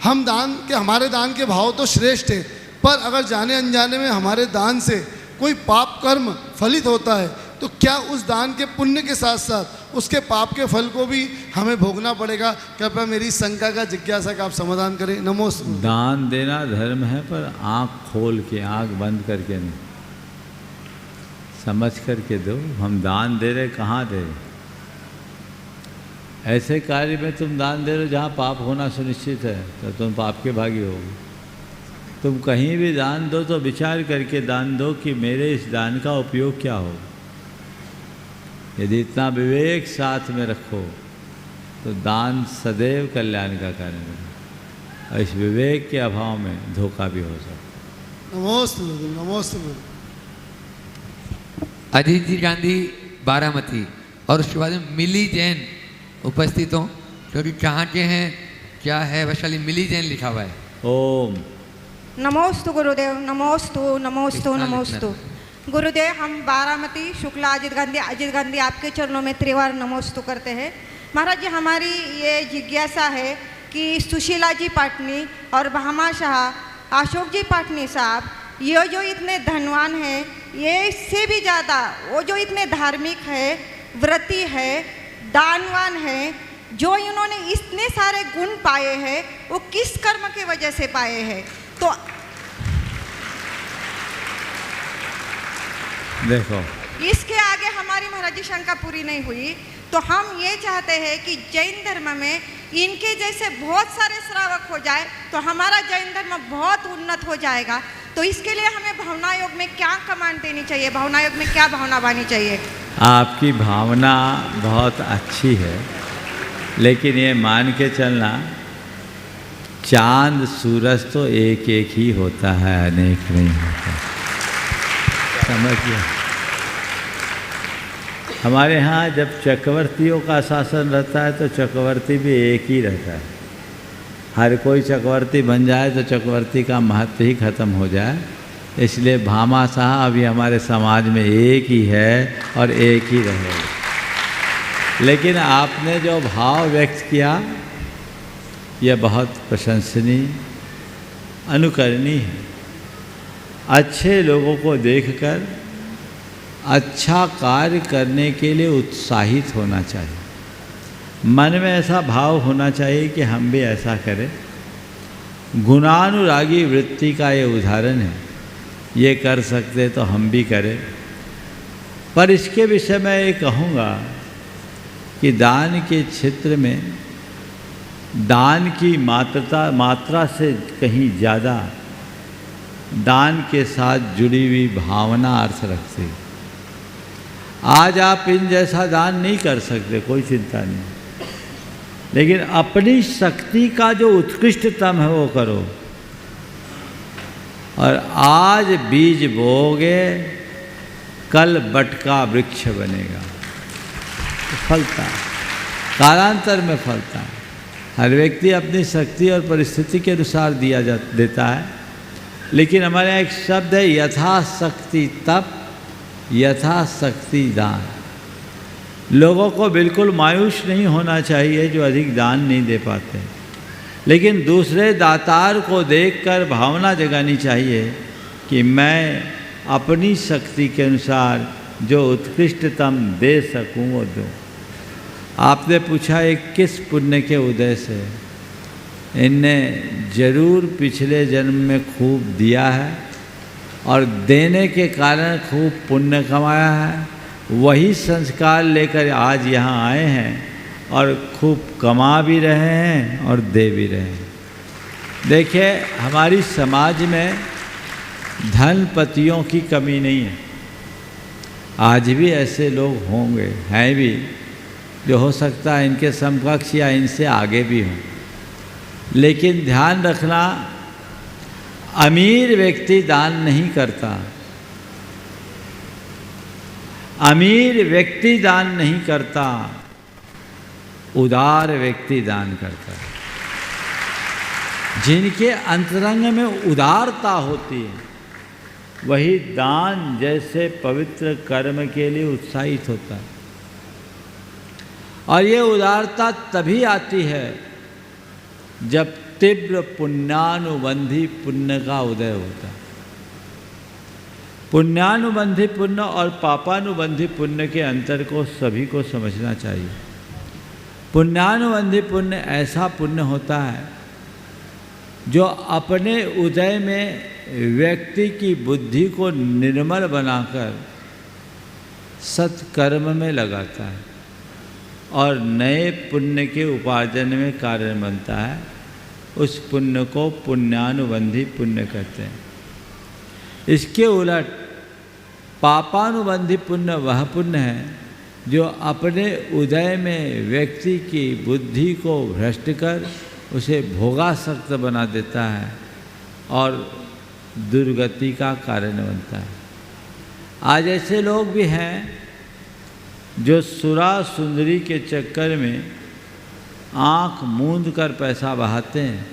हमारे दान के भाव तो श्रेष्ठ है, पर अगर जाने अनजाने में हमारे दान से कोई पाप कर्म फलित होता है तो क्या उस दान के पुण्य के साथ साथ उसके पाप के फल को भी हमें भोगना पड़ेगा? कृपया मेरी शंका का जिज्ञासा का आप समाधान करें। नमोस्तु। दान देना धर्म है, पर आँख खोल के, आँख बंद करके नहीं, समझ करके दो। हम दान दे रहे, कहाँ दे रहे? ऐसे कार्य में तुम दान दे रहे हो जहाँ पाप होना सुनिश्चित है, तो तुम पाप के भागी होगे। तुम कहीं भी दान दो तो विचार करके दान दो कि मेरे इस दान का उपयोग क्या हो। यदि इतना विवेक साथ में रखो तो दान सदैव कल्याण का कारण है, और इस विवेक के अभाव में धोखा भी हो सकता है। नमोस्तु नमोस्तु। अजीत जी गांधी बारामती और उसके बाद में मिली जैन उपस्थित हो, क्योंकि कहाँ के हैं क्या है, वैशाली मिली जैन लिखा हुआ है। ओम नमोस्तु गुरुदेव। नमोस्तु नमोस्तु नमोस्तु। गुरुदेव, हम बारामती शुक्ला अजित गांधी आपके चरणों में त्रिवार नमोस्तु करते हैं। महाराज जी, हमारी ये जिज्ञासा है कि सुशीला जी पाटनी और भामा शाह, अशोक जी पाटनी साहब, ये जो इतने धनवान हैं, ये इससे भी ज़्यादा वो जो इतने धार्मिक है, व्रती है, दानवान है, जो इन्होंने इतने सारे गुण पाए हैं, वो किस कर्म के वजह से पाए हैं? तो देखो, इसके आगे हमारी महाराज जी शंका पूरी नहीं हुई, तो हम ये चाहते हैं कि जैन धर्म में इनके जैसे बहुत सारे श्रावक हो जाए तो हमारा जैन धर्म बहुत उन्नत हो जाएगा। तो इसके लिए हमें भावना योग में क्या कमांड देनी चाहिए? भावना योग में क्या भावना बानी चाहिए? आपकी भावना बहुत अच्छी है, लेकिन ये मान के चलना, चांद सूरज तो एक एक ही होता है, अनेक नहीं होता। समझिए, हमारे यहाँ जब चक्रवर्तियों का शासन रहता है तो चक्रवर्ती भी एक ही रहता है। हर कोई चक्रवर्ती बन जाए तो चक्रवर्ती का महत्व ही खत्म हो जाए। इसलिए भामा शाह अभी हमारे समाज में एक ही है और एक ही रहेगा। लेकिन आपने जो भाव व्यक्त किया, यह बहुत प्रशंसनीय, अनुकरणीय है। अच्छे लोगों को देखकर अच्छा कार्य करने के लिए उत्साहित होना चाहिए। मन में ऐसा भाव होना चाहिए कि हम भी ऐसा करें। गुणानुरागी वृत्ति का ये उदाहरण है। ये कर सकते तो हम भी करें। पर इसके विषय में ये कहूँगा कि दान के क्षेत्र में दान की मात्रा से कहीं ज़्यादा दान के साथ जुड़ी हुई भावना अर्थ रखती है। आज आप इन जैसा दान नहीं कर सकते, कोई चिंता नहीं, लेकिन अपनी शक्ति का जो उत्कृष्टतम है वो करो। और आज बीज बोओगे, कल बटका वृक्ष बनेगा, तो फलता है, कालांतर में फलता है। हर व्यक्ति अपनी शक्ति और परिस्थिति के अनुसार देता है। लेकिन हमारे यहाँ एक शब्द है, यथाशक्ति तप, यथाशक्ति दान। लोगों को बिल्कुल मायूस नहीं होना चाहिए जो अधिक दान नहीं दे पाते, लेकिन दूसरे दातार को देखकर भावना जगानी चाहिए कि मैं अपनी शक्ति के अनुसार जो उत्कृष्टतम दे सकूं वो दूं। आपने पूछा एक किस पुण्य के उदय से? इनने जरूर पिछले जन्म में खूब दिया है और देने के कारण खूब पुण्य कमाया है। वही संस्कार लेकर आज यहाँ आए हैं और खूब कमा भी रहे हैं और दे भी रहे हैं। देखिए, हमारी समाज में धनपतियों की कमी नहीं है। आज भी ऐसे लोग होंगे, हैं भी, जो हो सकता है इनके समकक्ष या इनसे आगे भी हों। लेकिन ध्यान रखना, अमीर व्यक्ति दान नहीं करता, अमीर व्यक्ति दान नहीं करता, उदार व्यक्ति दान करता है। जिनके अंतरंग में उदारता होती है वही दान जैसे पवित्र कर्म के लिए उत्साहित होता है। और ये उदारता तभी आती है जब तीव्र पुण्यानुबंधी पुण्य का उदय होता है। पुण्यानुबंधी पुण्य और पापानुबंधी पुण्य के अंतर को सभी को समझना चाहिए। पुण्यानुबंधी पुण्य ऐसा पुण्य होता है जो अपने उदय में व्यक्ति की बुद्धि को निर्मल बनाकर सत्कर्म में लगाता है और नए पुण्य के उपार्जन में कारण बनता है। उस पुण्य को पुण्यानुबंधी पुण्य कहते हैं। इसके उलट पापानुबंधी पुण्य वह पुण्य है जो अपने उदय में व्यक्ति की बुद्धि को भ्रष्ट कर उसे भोगासक्त बना देता है और दुर्गति का कारण बनता है। आज ऐसे लोग भी हैं जो सुरा सुंदरी के चक्कर में आँख मूंद कर पैसा बहाते हैं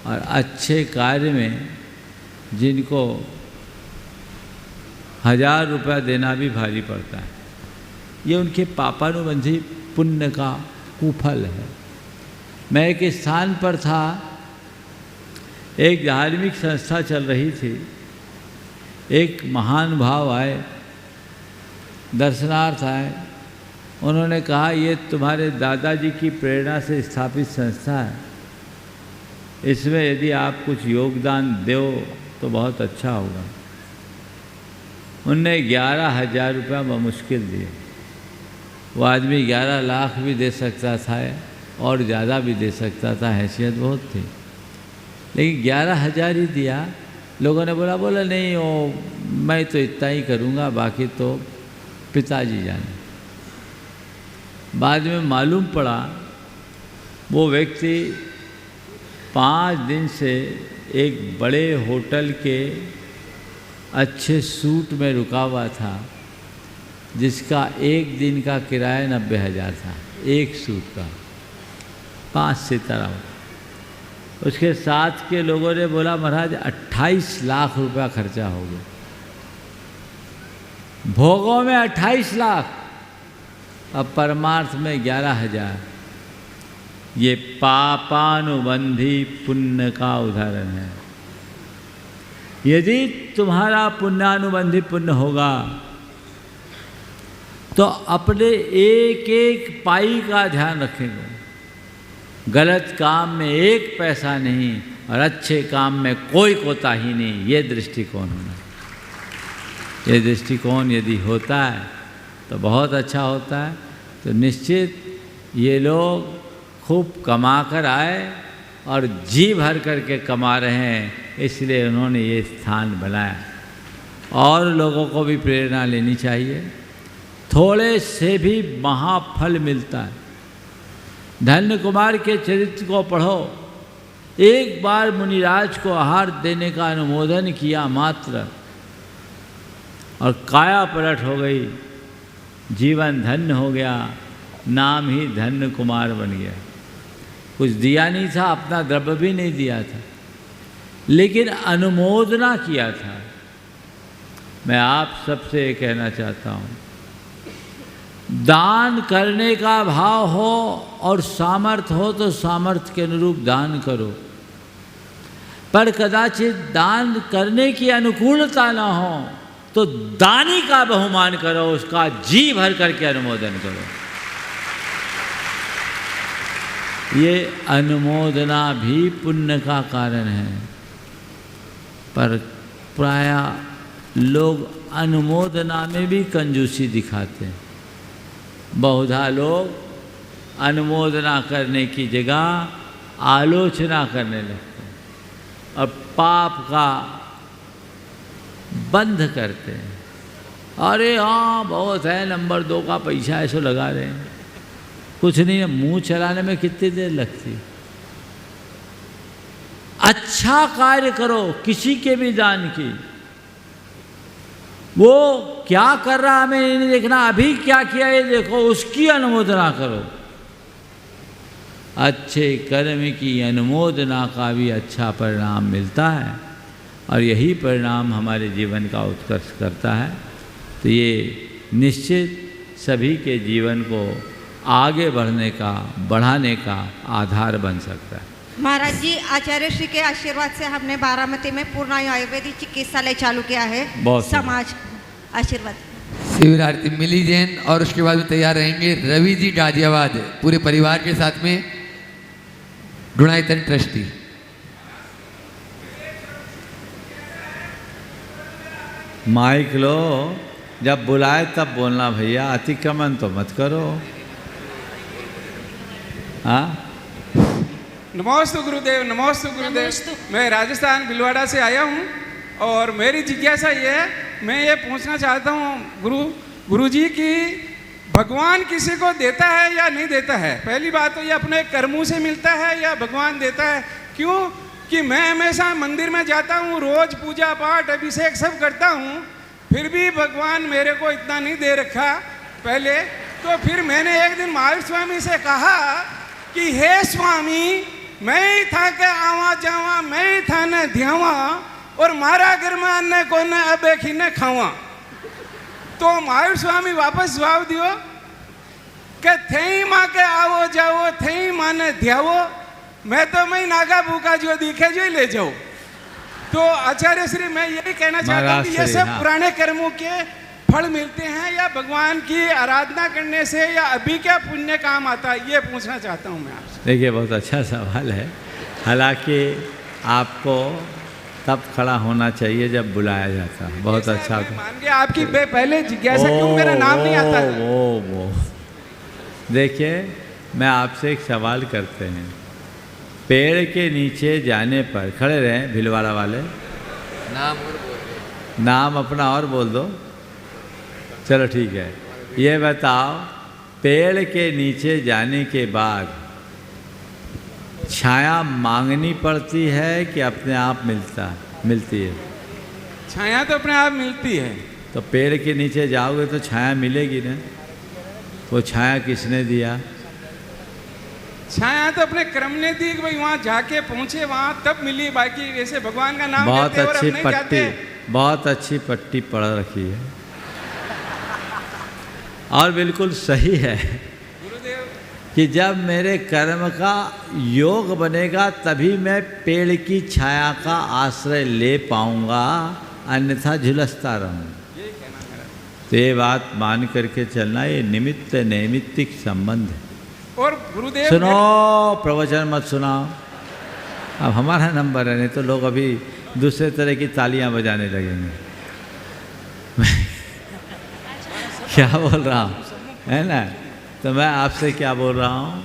और अच्छे कार्य में जिनको 1000 रुपया देना भी भारी पड़ता है। ये उनके पापानुबंधी पुण्य का कुफल है। मैं एक स्थान पर था, एक धार्मिक संस्था चल रही थी। एक महान भाव आए, दर्शनार्थ आए। उन्होंने कहा ये तुम्हारे दादाजी की प्रेरणा से स्थापित संस्था है, इसमें यदि आप कुछ योगदान दो तो बहुत अच्छा होगा। उनने 11,000 रुपया बमुश्किल दिए। वो आदमी 11 लाख भी दे सकता था और ज़्यादा भी दे सकता था, हैसियत बहुत थी, लेकिन 11,000 ही दिया। लोगों ने बोला नहीं वो मैं तो इतना ही करूँगा, बाकी तो पिताजी जाने। बाद में मालूम पड़ा वो व्यक्ति 5 दिन से एक बड़े होटल के अच्छे सूट में रुका हुआ था, जिसका एक दिन का किराया 90,000 था, एक सूट का, 5 सितारा। उसके साथ के लोगों ने बोला महाराज 28 लाख रुपया खर्चा हो गया। भोगों में 28 लाख, अब परमार्थ में 11,000। ये पापानुबंधी पुण्य का उदाहरण है। यदि तुम्हारा पुण्यानुबंधी पुण्य होगा तो अपने एक एक पाई का ध्यान रखेंगे। गलत काम में एक पैसा नहीं और अच्छे काम में कोई कोताही नहीं। ये दृष्टिकोण होना, ये दृष्टिकोण यदि होता है तो बहुत अच्छा होता है। तो निश्चित ये लोग खूब कमा कर आए और जी भर करके कमा रहे हैं, इसलिए उन्होंने ये स्थान बनाया। और लोगों को भी प्रेरणा लेनी चाहिए। थोड़े से भी महाफल मिलता है। धन्य कुमार के चरित्र को पढ़ो। एक बार मुनिराज को आहार देने का अनुमोदन किया मात्र और काया पलट हो गई, जीवन धन्य हो गया, नाम ही धन्य कुमार बन गया। कुछ दिया नहीं था, अपना द्रव्य भी नहीं दिया था, लेकिन अनुमोदना किया था। मैं आप सबसे ये कहना चाहता हूँ, दान करने का भाव हो और सामर्थ्य हो तो सामर्थ्य के अनुरूप दान करो, पर कदाचित दान करने की अनुकूलता ना हो तो दानी का बहुमान करो, उसका जी भर करके अनुमोदन करो। ये अनुमोदना भी पुण्य का कारण है, पर प्रायः लोग अनुमोदना में भी कंजूसी दिखाते हैं। बहुधा लोग अनुमोदना करने की जगह आलोचना करने लगते हैं और पाप का बंद करते हैं। अरे हाँ बहुत है, नंबर 2 का पैसा ऐसे लगा रहे हैं, कुछ नहीं है, मुंह चलाने में कितनी देर लगती। अच्छा कार्य करो, किसी के भी दान की। वो क्या कर रहा हमें ये नहीं देखना, अभी क्या किया ये देखो, उसकी अनुमोदना करो। अच्छे कर्म की अनुमोदना का भी अच्छा परिणाम मिलता है और यही परिणाम हमारे जीवन का उत्कर्ष करता है। तो ये निश्चित सभी के जीवन को आगे बढ़ने का, बढ़ाने का आधार बन सकता है। महाराज जी, आचार्य श्री के आशीर्वाद से हमने बारामती में पूर्णायु आयुर्वेदिक चिकित्सालय चालू किया है। बहुत समाज आशीर्वाद। शिविर आरती मिली जैन और उसके बाद में तैयार रहेंगे रवि जी गाजियाबाद पूरे परिवार के साथ में, गुणायतन ट्रस्टी। माइक लो, जब बुलाए तब बोलना भैया, अतिक्रमण तो मत करो। हाँ, नमोस्तु गुरुदेव, नमोस्तु गुरुदेव। मैं राजस्थान भिलवाड़ा से आया हूँ और मेरी जिज्ञासा ये है, मैं ये पूछना चाहता हूँ गुरुजी की भगवान किसी को देता है या नहीं देता है? पहली बात तो ये अपने कर्मों से मिलता है या भगवान देता है? क्यों कि मैं हमेशा मंदिर में जाता हूँ, रोज पूजा पाठ अभिषेक सब करता हूँ, फिर भी भगवान मेरे को इतना नहीं दे रखा पहले। तो फिर मैंने एक दिन महावीर स्वामी से कहा कि हे स्वामी, मैं ही था के आवा जावा, मैं ही था न ध्यावा, और मारा घर में अन्न को न अबे खी न खावा। तो महावीर स्वामी वापस जवाब दियो कि थे माँ के आवो जाओ, थे माँ ने ध्यावो, मैं तो मैं नागा भूखा जो दिखे जो ले जाओ। तो आचार्य श्री, मैं यही कहना चाहता हूँ कि ये सब पुराने कर्मों के फल मिलते हैं या भगवान की आराधना करने से, या अभी क्या पुण्य काम आता है, ये पूछना चाहता हूँ मैं आपसे। देखिए, बहुत अच्छा सवाल है। हालांकि आपको तब खड़ा होना चाहिए जब बुलाया जाता है। बहुत अच्छा। मान गया आपकी पहले जिज्ञासा, क्यों मेरा नाम नहीं आता है? वो देखिए, मैं आपसे एक सवाल करते हैं। पेड़ के नीचे जाने पर, खड़े रहें भिलवाड़ा वाले, नाम अपना और बोल दो। चलो ठीक है, ये बताओ, पेड़ के नीचे जाने के बाद छाया मांगनी पड़ती है कि अपने आप मिलती है? छाया तो अपने आप मिलती है। तो पेड़ के नीचे जाओगे तो छाया मिलेगी ना? वो छाया किसने दिया? छाया तो अपने क्रम ने दी कि भाई वहाँ जाके पहुँचे, वहाँ तब मिली। बाकी वैसे भगवान का नाम बहुत लेते और अच्छी नहीं पट्टी, जाते। बहुत अच्छी पट्टी पढ़ रखी है और बिल्कुल सही है कि जब मेरे कर्म का योग बनेगा तभी मैं पेड़ की छाया का आश्रय ले पाऊंगा, अन्यथा झुलसता रहूँगा। तो ये बात मान करके चलना, ये निमित्त नैमित्तिक संबंध है। और गुरुदेव, सुनो, प्रवचन मत सुनाओ। अब हमारा नंबर है, नहीं तो लोग अभी दूसरे तरह की तालियां बजाने लगेंगे। क्या बोल रहा हूँ, है ना? तो मैं आपसे क्या बोल रहा हूँ,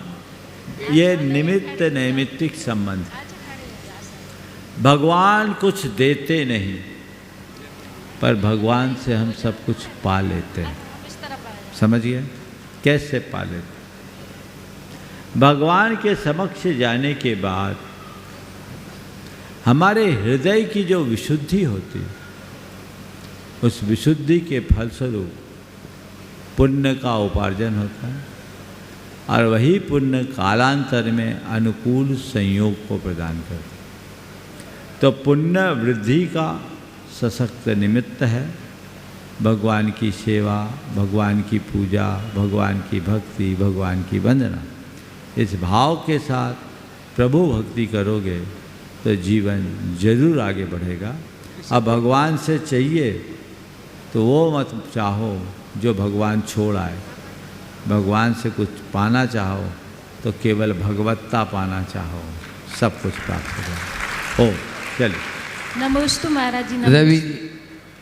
ये निमित्त नैमित्तिक संबंध। भगवान कुछ देते नहीं, पर भगवान से हम सब कुछ पा लेते हैं। समझिए कैसे पा लेते? भगवान के समक्ष जाने के बाद हमारे हृदय की जो विशुद्धि होती है, उस विशुद्धि के फलस्वरूप पुण्य का उपार्जन होता है और वही पुण्य कालांतर में अनुकूल संयोग को प्रदान करता है। तो पुण्य वृद्धि का सशक्त निमित्त है भगवान की सेवा, भगवान की पूजा, भगवान की भक्ति, भगवान की वंदना। इस भाव के साथ प्रभु भक्ति करोगे तो जीवन जरूर आगे बढ़ेगा। अब भगवान से चाहिए तो वो मत चाहो जो भगवान छोड़ आए। भगवान से कुछ पाना चाहो तो केवल भगवत्ता पाना चाहो, सब कुछ प्राप्त हो। चलिए। नमोस्तु महाराज जी। रवि,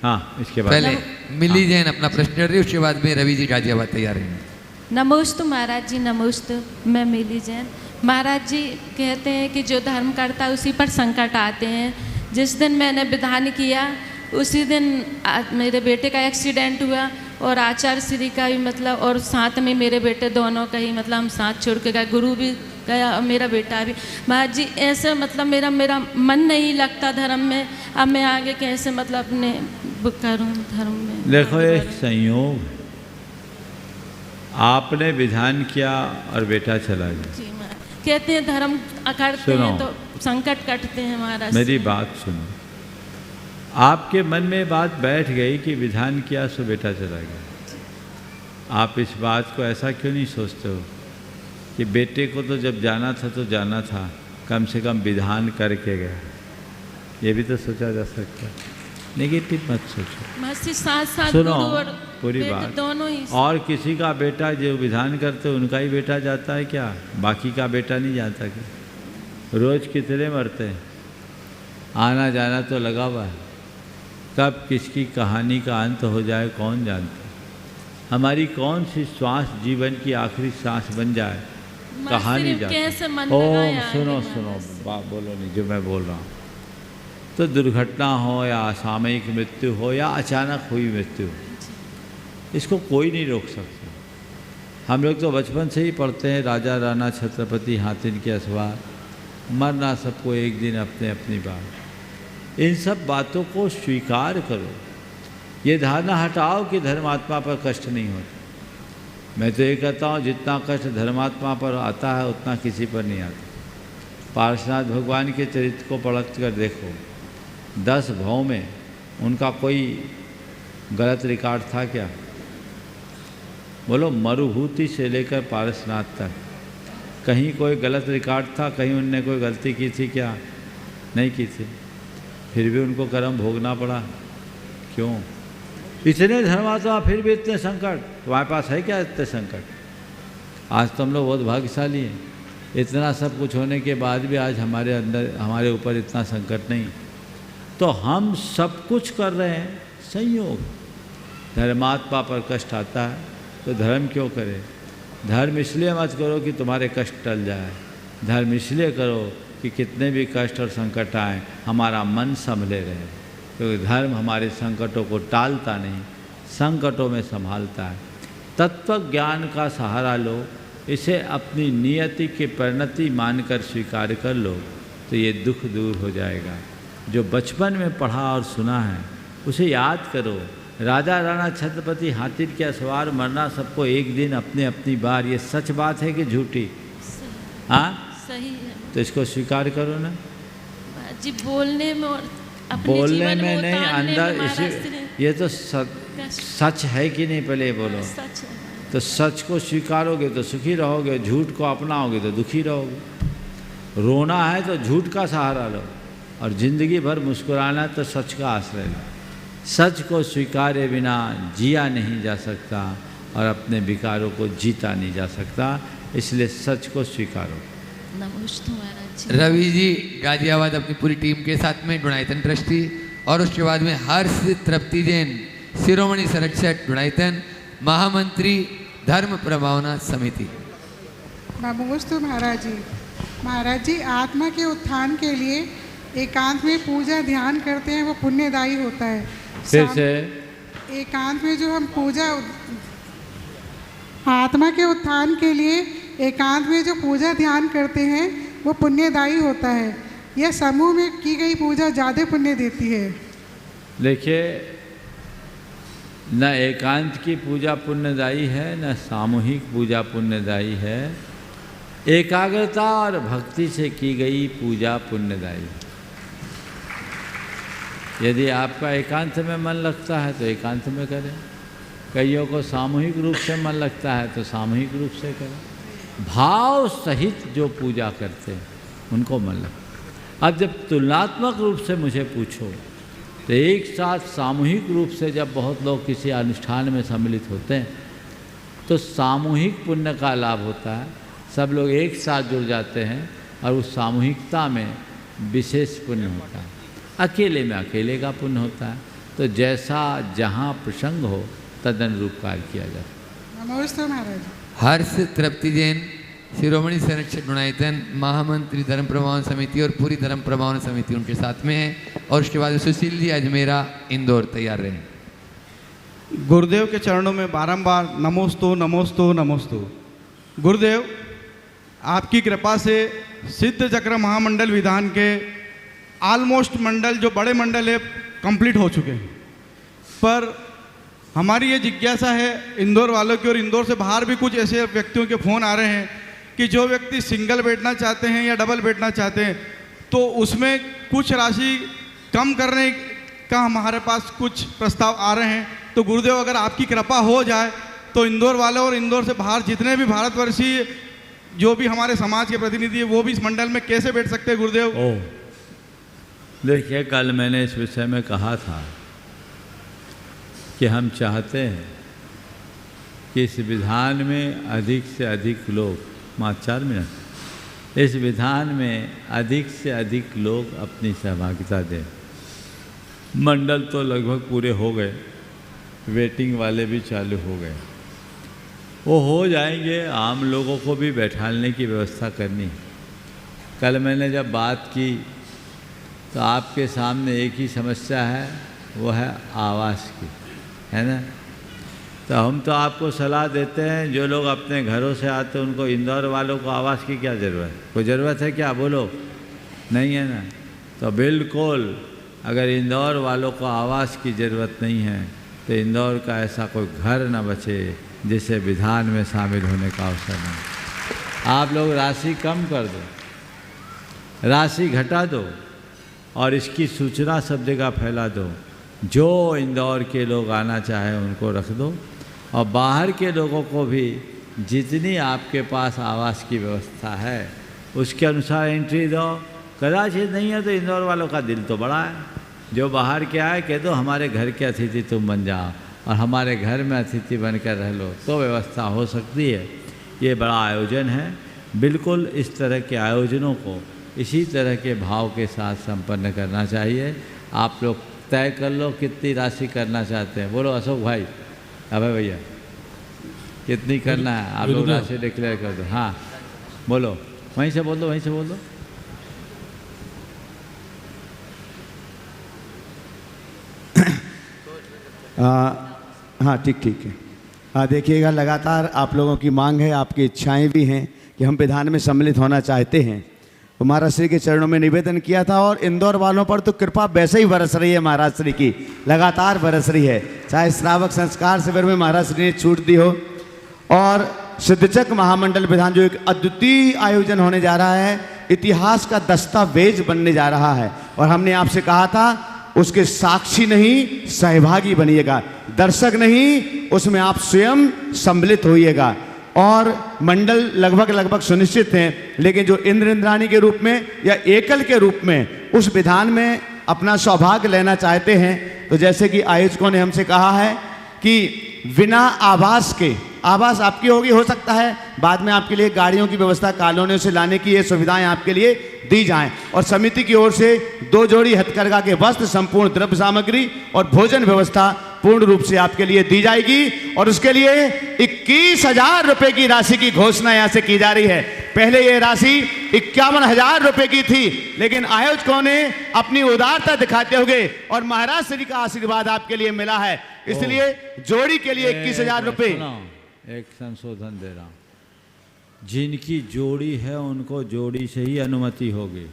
हाँ, इसके बाद पहले मिली जैन अपना प्रश्न कर रही, उसके बाद में रवि जी गाजियाबाद तैयार हैं। नमोस्तु महाराज जी, नमोस्तु। मैं मिली जैन। महाराज जी कहते हैं कि जो धर्म करता है उसी पर संकट आते हैं। जिस दिन मैंने विधान किया उसी दिन मेरे बेटे का एक्सीडेंट हुआ और आचार्य श्री का भी मतलब, और साथ में मेरे बेटे दोनों का ही मतलब हम साथ छोड़ के गए। गुरु भी गया, मेरा बेटा भी। महाराज जी ऐसे मतलब मेरा मन नहीं लगता धर्म में, अब मैं आगे कैसे मतलब अपने करूँ धर्म में। देखो एक संयोग, आपने विधान किया और बेटा चला गया। जी महाराज, कहते हैं धर्म करते हैं तो संकट कटते हैं महाराज। मेरी बात सुनो, आपके मन में बात बैठ गई कि विधान किया सो बेटा चला गया। आप इस बात को ऐसा क्यों नहीं सोचते हो कि बेटे को तो जब जाना था तो जाना था, कम से कम विधान करके गया। ये भी तो सोचा जा सकता है, नेगेटिव मत सोचो। साथ साथ सुनो और पूरी बात, दोनों ही। और किसी का बेटा जो विधान करते उनका ही बेटा जाता है क्या? बाकी का बेटा नहीं जाता क्या? रोज कितने मरते हैं, आना जाना तो लगा हुआ है। कब किसकी कहानी का अंत हो जाए कौन जानता है। हमारी कौन सी श्वास जीवन की आखिरी सांस बन जाए कहानी जाती। ओम सुनो सुनो, बात बोलो नहीं जो मैं बोल रहा हूँ। तो दुर्घटना हो या असामयिक मृत्यु हो या अचानक हुई मृत्यु, इसको कोई नहीं रोक सकता। हम लोग तो बचपन से ही पढ़ते हैं, राजा राणा छत्रपति हाथिन के असवार, मरना सबको एक दिन अपने अपनी बात। इन सब बातों को स्वीकार करो, ये धारणा हटाओ कि धर्मात्मा पर कष्ट नहीं होता। मैं तो ये कहता हूँ जितना कष्ट धर्मात्मा पर आता है उतना किसी पर नहीं आता। पार्श्वनाथ भगवान के चरित्र को पलट कर देखो, 10 भाव में उनका कोई गलत रिकॉर्ड था क्या? बोलो, मरुभूति से लेकर पारसनाथ तक कहीं कोई गलत रिकॉर्ड था? कहीं उनने कोई गलती की थी क्या? नहीं की थी, फिर भी उनको कर्म भोगना पड़ा। क्यों? इतने धर्मात्मा फिर भी इतने संकट। तुम्हारे पास है क्या इतने संकट? आज तो हम लोग बहुत भाग्यशाली हैं, इतना सब कुछ होने के बाद भी आज हमारे अंदर हमारे ऊपर इतना संकट नहीं। तो हम सब कुछ कर रहे हैं संयोग। धर्मात्मा पर कष्ट आता है तो धर्म क्यों करे? धर्म इसलिए मत करो कि तुम्हारे कष्ट टल जाए, धर्म इसलिए करो कि कितने भी कष्ट और संकट आए हमारा मन संभले रहे, क्योंकि धर्म हमारे संकटों को टालता नहीं, संकटों में संभालता है। तत्व ज्ञान का सहारा लो, इसे अपनी नियति की परिणति मानकर स्वीकार कर लो तो ये दुख दूर हो जाएगा। जो बचपन में पढ़ा और सुना है उसे याद करो। राजा राणा छत्रपति हाथी के सवार, मरना सबको एक दिन अपने अपनी बार, ये सच बात है कि झूठी? हाँ सही है। तो इसको स्वीकार करो ना जी, बोलने में और अपने बोलने में नहीं, अंदर इसे, ये तो सच है कि नहीं? पहले बोलो। सच है। तो सच को स्वीकारोगे तो सुखी रहोगे, झूठ को अपनाओगे तो दुखी रहोगे। रोना है तो झूठ का सहारा लो, और जिंदगी भर मुस्कुराना है तो सच का आश्रय लो। सच को स्वीकारे बिना जिया नहीं जा सकता और अपने विकारों को जीता नहीं जा सकता, इसलिए सच को स्वीकारो। नमस्ते महाराज जी। रवि जी गाजियाबाद अपनी पूरी टीम के साथ में डुणाइतन ट्रस्टी, और उसके बाद में हर्ष तृप्ति जैन शिरोमणि संरक्षक डुणाइतन, महामंत्री धर्म प्रभावना समिति। नमोस्तु महाराज जी। महाराज जी, आत्मा के उत्थान के लिए एकांत में पूजा ध्यान करते हैं, वो पुण्यदायी होता है। फिर से एकांत में जो हम पूजा, आत्मा के उत्थान के लिए एकांत में जो पूजा ध्यान करते हैं वो पुण्यदायी होता है, यह समूह में की गई पूजा ज़्यादा पुण्य देती है। देखिए, न एकांत की पूजा पुण्यदायी है, न सामूहिक पूजा पुण्यदायी है। एकाग्रता और भक्ति से की गई पूजा पुण्यदायी। यदि आपका एकांत में मन लगता है तो एकांत में करें, कईयों को सामूहिक रूप से मन लगता है तो सामूहिक रूप से करें। भाव सहित जो पूजा करते हैं उनको मन लगता है। अब जब तुलनात्मक रूप से मुझे पूछो तो एक साथ सामूहिक रूप से जब बहुत लोग किसी अनुष्ठान में सम्मिलित होते हैं तो सामूहिक पुण्य का लाभ होता है। सब लोग एक साथ जुड़ जाते हैं और उस सामूहिकता में विशेष पुण्य होता है। अकेले में अकेले का पुण्य होता है। तो जैसा जहाँ प्रसंग हो तदनुरूप कार्य किया जाता है। नमस्ते महाराज। हर्ष तृप्ति जैन शिरोमणि संरक्षक डुणाइतन, महामंत्री धर्म प्रभावन समिति और पूरी धर्म प्रभावन समिति उनके साथ में है। और उसके बाद सुशील जी अजमेरा इंदौर तैयार रहे। गुरुदेव के चरणों में बारंबार नमोस्तु नमोस्तु नमोस्तु। गुरुदेव, आपकी कृपा से सिद्ध चक्र महामंडल विधान के ऑलमोस्ट मंडल जो बड़े मंडल है कंप्लीट हो चुके हैं, पर हमारी ये जिज्ञासा है इंदौर वालों की, और इंदौर से बाहर भी कुछ ऐसे व्यक्तियों के फ़ोन आ रहे हैं कि जो व्यक्ति सिंगल बैठना चाहते हैं या डबल बैठना चाहते हैं, तो उसमें कुछ राशि कम करने का हमारे पास कुछ प्रस्ताव आ रहे हैं। तो गुरुदेव अगर आपकी कृपा हो जाए तो इंदौर वाले और इंदौर से बाहर जितने भी भारतवर्षीय जो भी हमारे समाज के प्रतिनिधि है वो भी इस मंडल में कैसे बैठ सकते हैं गुरुदेव? देखिए, कल मैंने इस विषय में कहा था कि हम चाहते हैं कि इस विधान में अधिक से अधिक लोग, मात्र 4 मिनट, इस विधान में अधिक से अधिक लोग अपनी सहभागिता दें। मंडल तो लगभग पूरे हो गए, वेटिंग वाले भी चालू हो गए, वो हो जाएंगे। आम लोगों को भी बैठाने की व्यवस्था करनी। कल मैंने जब बात की तो आपके सामने एक ही समस्या है, वो है आवास की, है ना। तो हम तो आपको सलाह देते हैं, जो लोग अपने घरों से आते हैं उनको इंदौर वालों को आवास की क्या ज़रूरत है? कोई ज़रूरत है क्या? बोलो, नहीं है ना। तो बिल्कुल, अगर इंदौर वालों को आवास की ज़रूरत नहीं है तो इंदौर का ऐसा कोई घर न बचे जिसे विधान में शामिल होने का अवसर नहीं। आप लोग राशि कम कर दो, राशि घटा दो और इसकी सूचना सब जगह फैला दो। जो इंदौर के लोग आना चाहे उनको रख दो, और बाहर के लोगों को भी जितनी आपके पास आवास की व्यवस्था है उसके अनुसार एंट्री दो। कदाचित नहीं है तो इंदौर वालों का दिल तो बड़ा है, जो बाहर के आए कह दो हमारे घर के अतिथि तुम बन जाओ और हमारे घर में अतिथि बनकर रह लो, तो व्यवस्था हो सकती है। ये बड़ा आयोजन है। बिल्कुल इस तरह के आयोजनों को इसी तरह के भाव के साथ संपन्न करना चाहिए। आप लोग तय कर लो कितनी राशि करना चाहते हैं। बोलो अशोक भाई, अभय भैया, कितनी करना है? आप लोग राशि डिक्लेयर कर दो। हाँ बोलो, वहीं से बोल दो, वहीं से बोल दो। हाँ ठीक है। हाँ देखिएगा, लगातार आप लोगों की मांग है, आपकी इच्छाएं भी हैं कि हम विधान में सम्मिलित होना चाहते हैं। तो महाराज श्री के चरणों में निवेदन किया था, और इंदौर वालों पर तो कृपा वैसे ही बरस रही है, महाराज श्री की लगातार बरस रही है। चाहे श्रावक संस्कार शिविर में महाराज श्री ने छूट दी हो, और सिद्धचक महामंडल विधान जो एक अद्वितीय आयोजन होने जा रहा है, इतिहास का दस्तावेज बनने जा रहा है। और हमने आपसे कहा था उसके साक्षी नहीं सहभागी बनिएगा, दर्शक नहीं, उसमें आप स्वयं सम्मिलित होइएगा। और मंडल लगभग सुनिश्चित हैं, लेकिन जो इंद्र इंद्राणी के रूप में या एकल के रूप में उस विधान में अपना सौभाग्य लेना चाहते हैं, तो जैसे कि आयोजकों ने हमसे कहा है कि बिना आवास के, आवास आपकी होगी, हो सकता है बाद में आपके लिए गाड़ियों की व्यवस्था कॉलोनियों से लाने की ये सुविधाएं आपके लिए दी जाएं। और समिति की ओर से 2 जोड़ी हथकरघा के वस्त्र, संपूर्ण द्रव्य सामग्री और भोजन व्यवस्था पूर्ण रूप से आपके लिए दी जाएगी। और उसके लिए 21,000 रुपये की राशि की घोषणा यहाँ से की जा रही है। पहले ये राशि 51,000 रुपये की थी, लेकिन आयोजकों ने अपनी उदारता दिखाते हुए और महाराज श्री का आशीर्वाद आपके लिए मिला है, इसलिए जोड़ी के लिए 21,000 रुपये। एक संशोधन दे रहा हूँ, जिनकी जोड़ी है उनको जोड़ी से ही अनुमति होगी।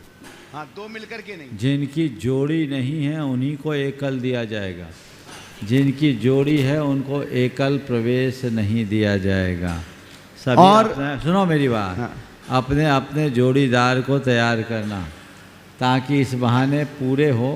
हाँ, 2 मिलकर के नहीं। जिनकी जोड़ी नहीं है उन्हीं को एकल दिया जाएगा, जिनकी जोड़ी है उनको एकल प्रवेश नहीं दिया जाएगा। सभी और सुनो मेरी बात, हाँ। अपने अपने जोड़ीदार को तैयार करना, ताकि इस बहाने पूरे हो।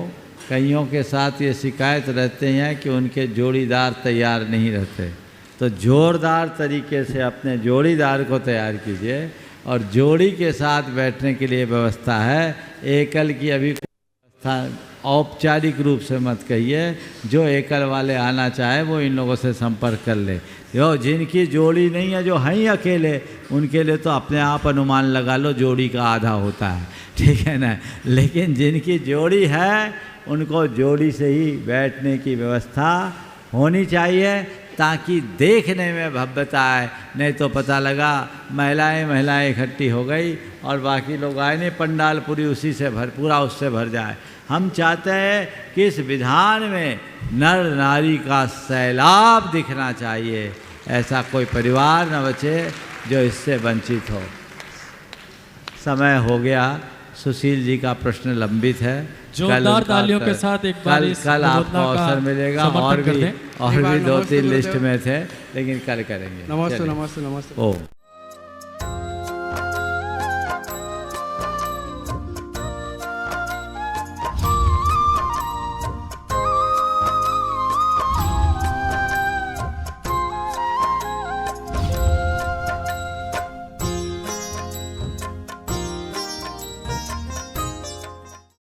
कईयों के साथ ये शिकायत रहते हैं कि उनके जोड़ीदार तैयार नहीं रहते, तो जोरदार तरीके से अपने जोड़ीदार को तैयार कीजिए। और जोड़ी के साथ बैठने के लिए व्यवस्था है, एकल की अभी व्यवस्था औपचारिक रूप से मत कहिए। जो एकल वाले आना चाहे वो इन लोगों से संपर्क कर ले। जो जिनकी जोड़ी नहीं है, जो हैं अकेले, उनके लिए तो अपने आप अनुमान लगा लो जोड़ी का आधा होता है, ठीक है ना। लेकिन जिनकी जोड़ी है उनको जोड़ी से ही बैठने की व्यवस्था होनी चाहिए, ताकि देखने में भव्यता आए। नहीं तो पता लगा महिलाएं इकट्ठी हो गई और बाकी लोग आए नहीं, पंडाल पूरी उसी से पूरा उससे भर जाए। हम चाहते हैं कि इस विधान में नर नारी का सैलाब दिखना चाहिए, ऐसा कोई परिवार न बचे जो इससे वंचित हो। समय हो गया। सुशील जी का प्रश्न लंबित है। जोरदार तालियों के साथ एक बार कल आपको अवसर मिलेगा। और भी 2-3 लिस्ट में थे, लेकिन कल करेंगे। नमस्ते नमस्ते नमस्ते। ओम।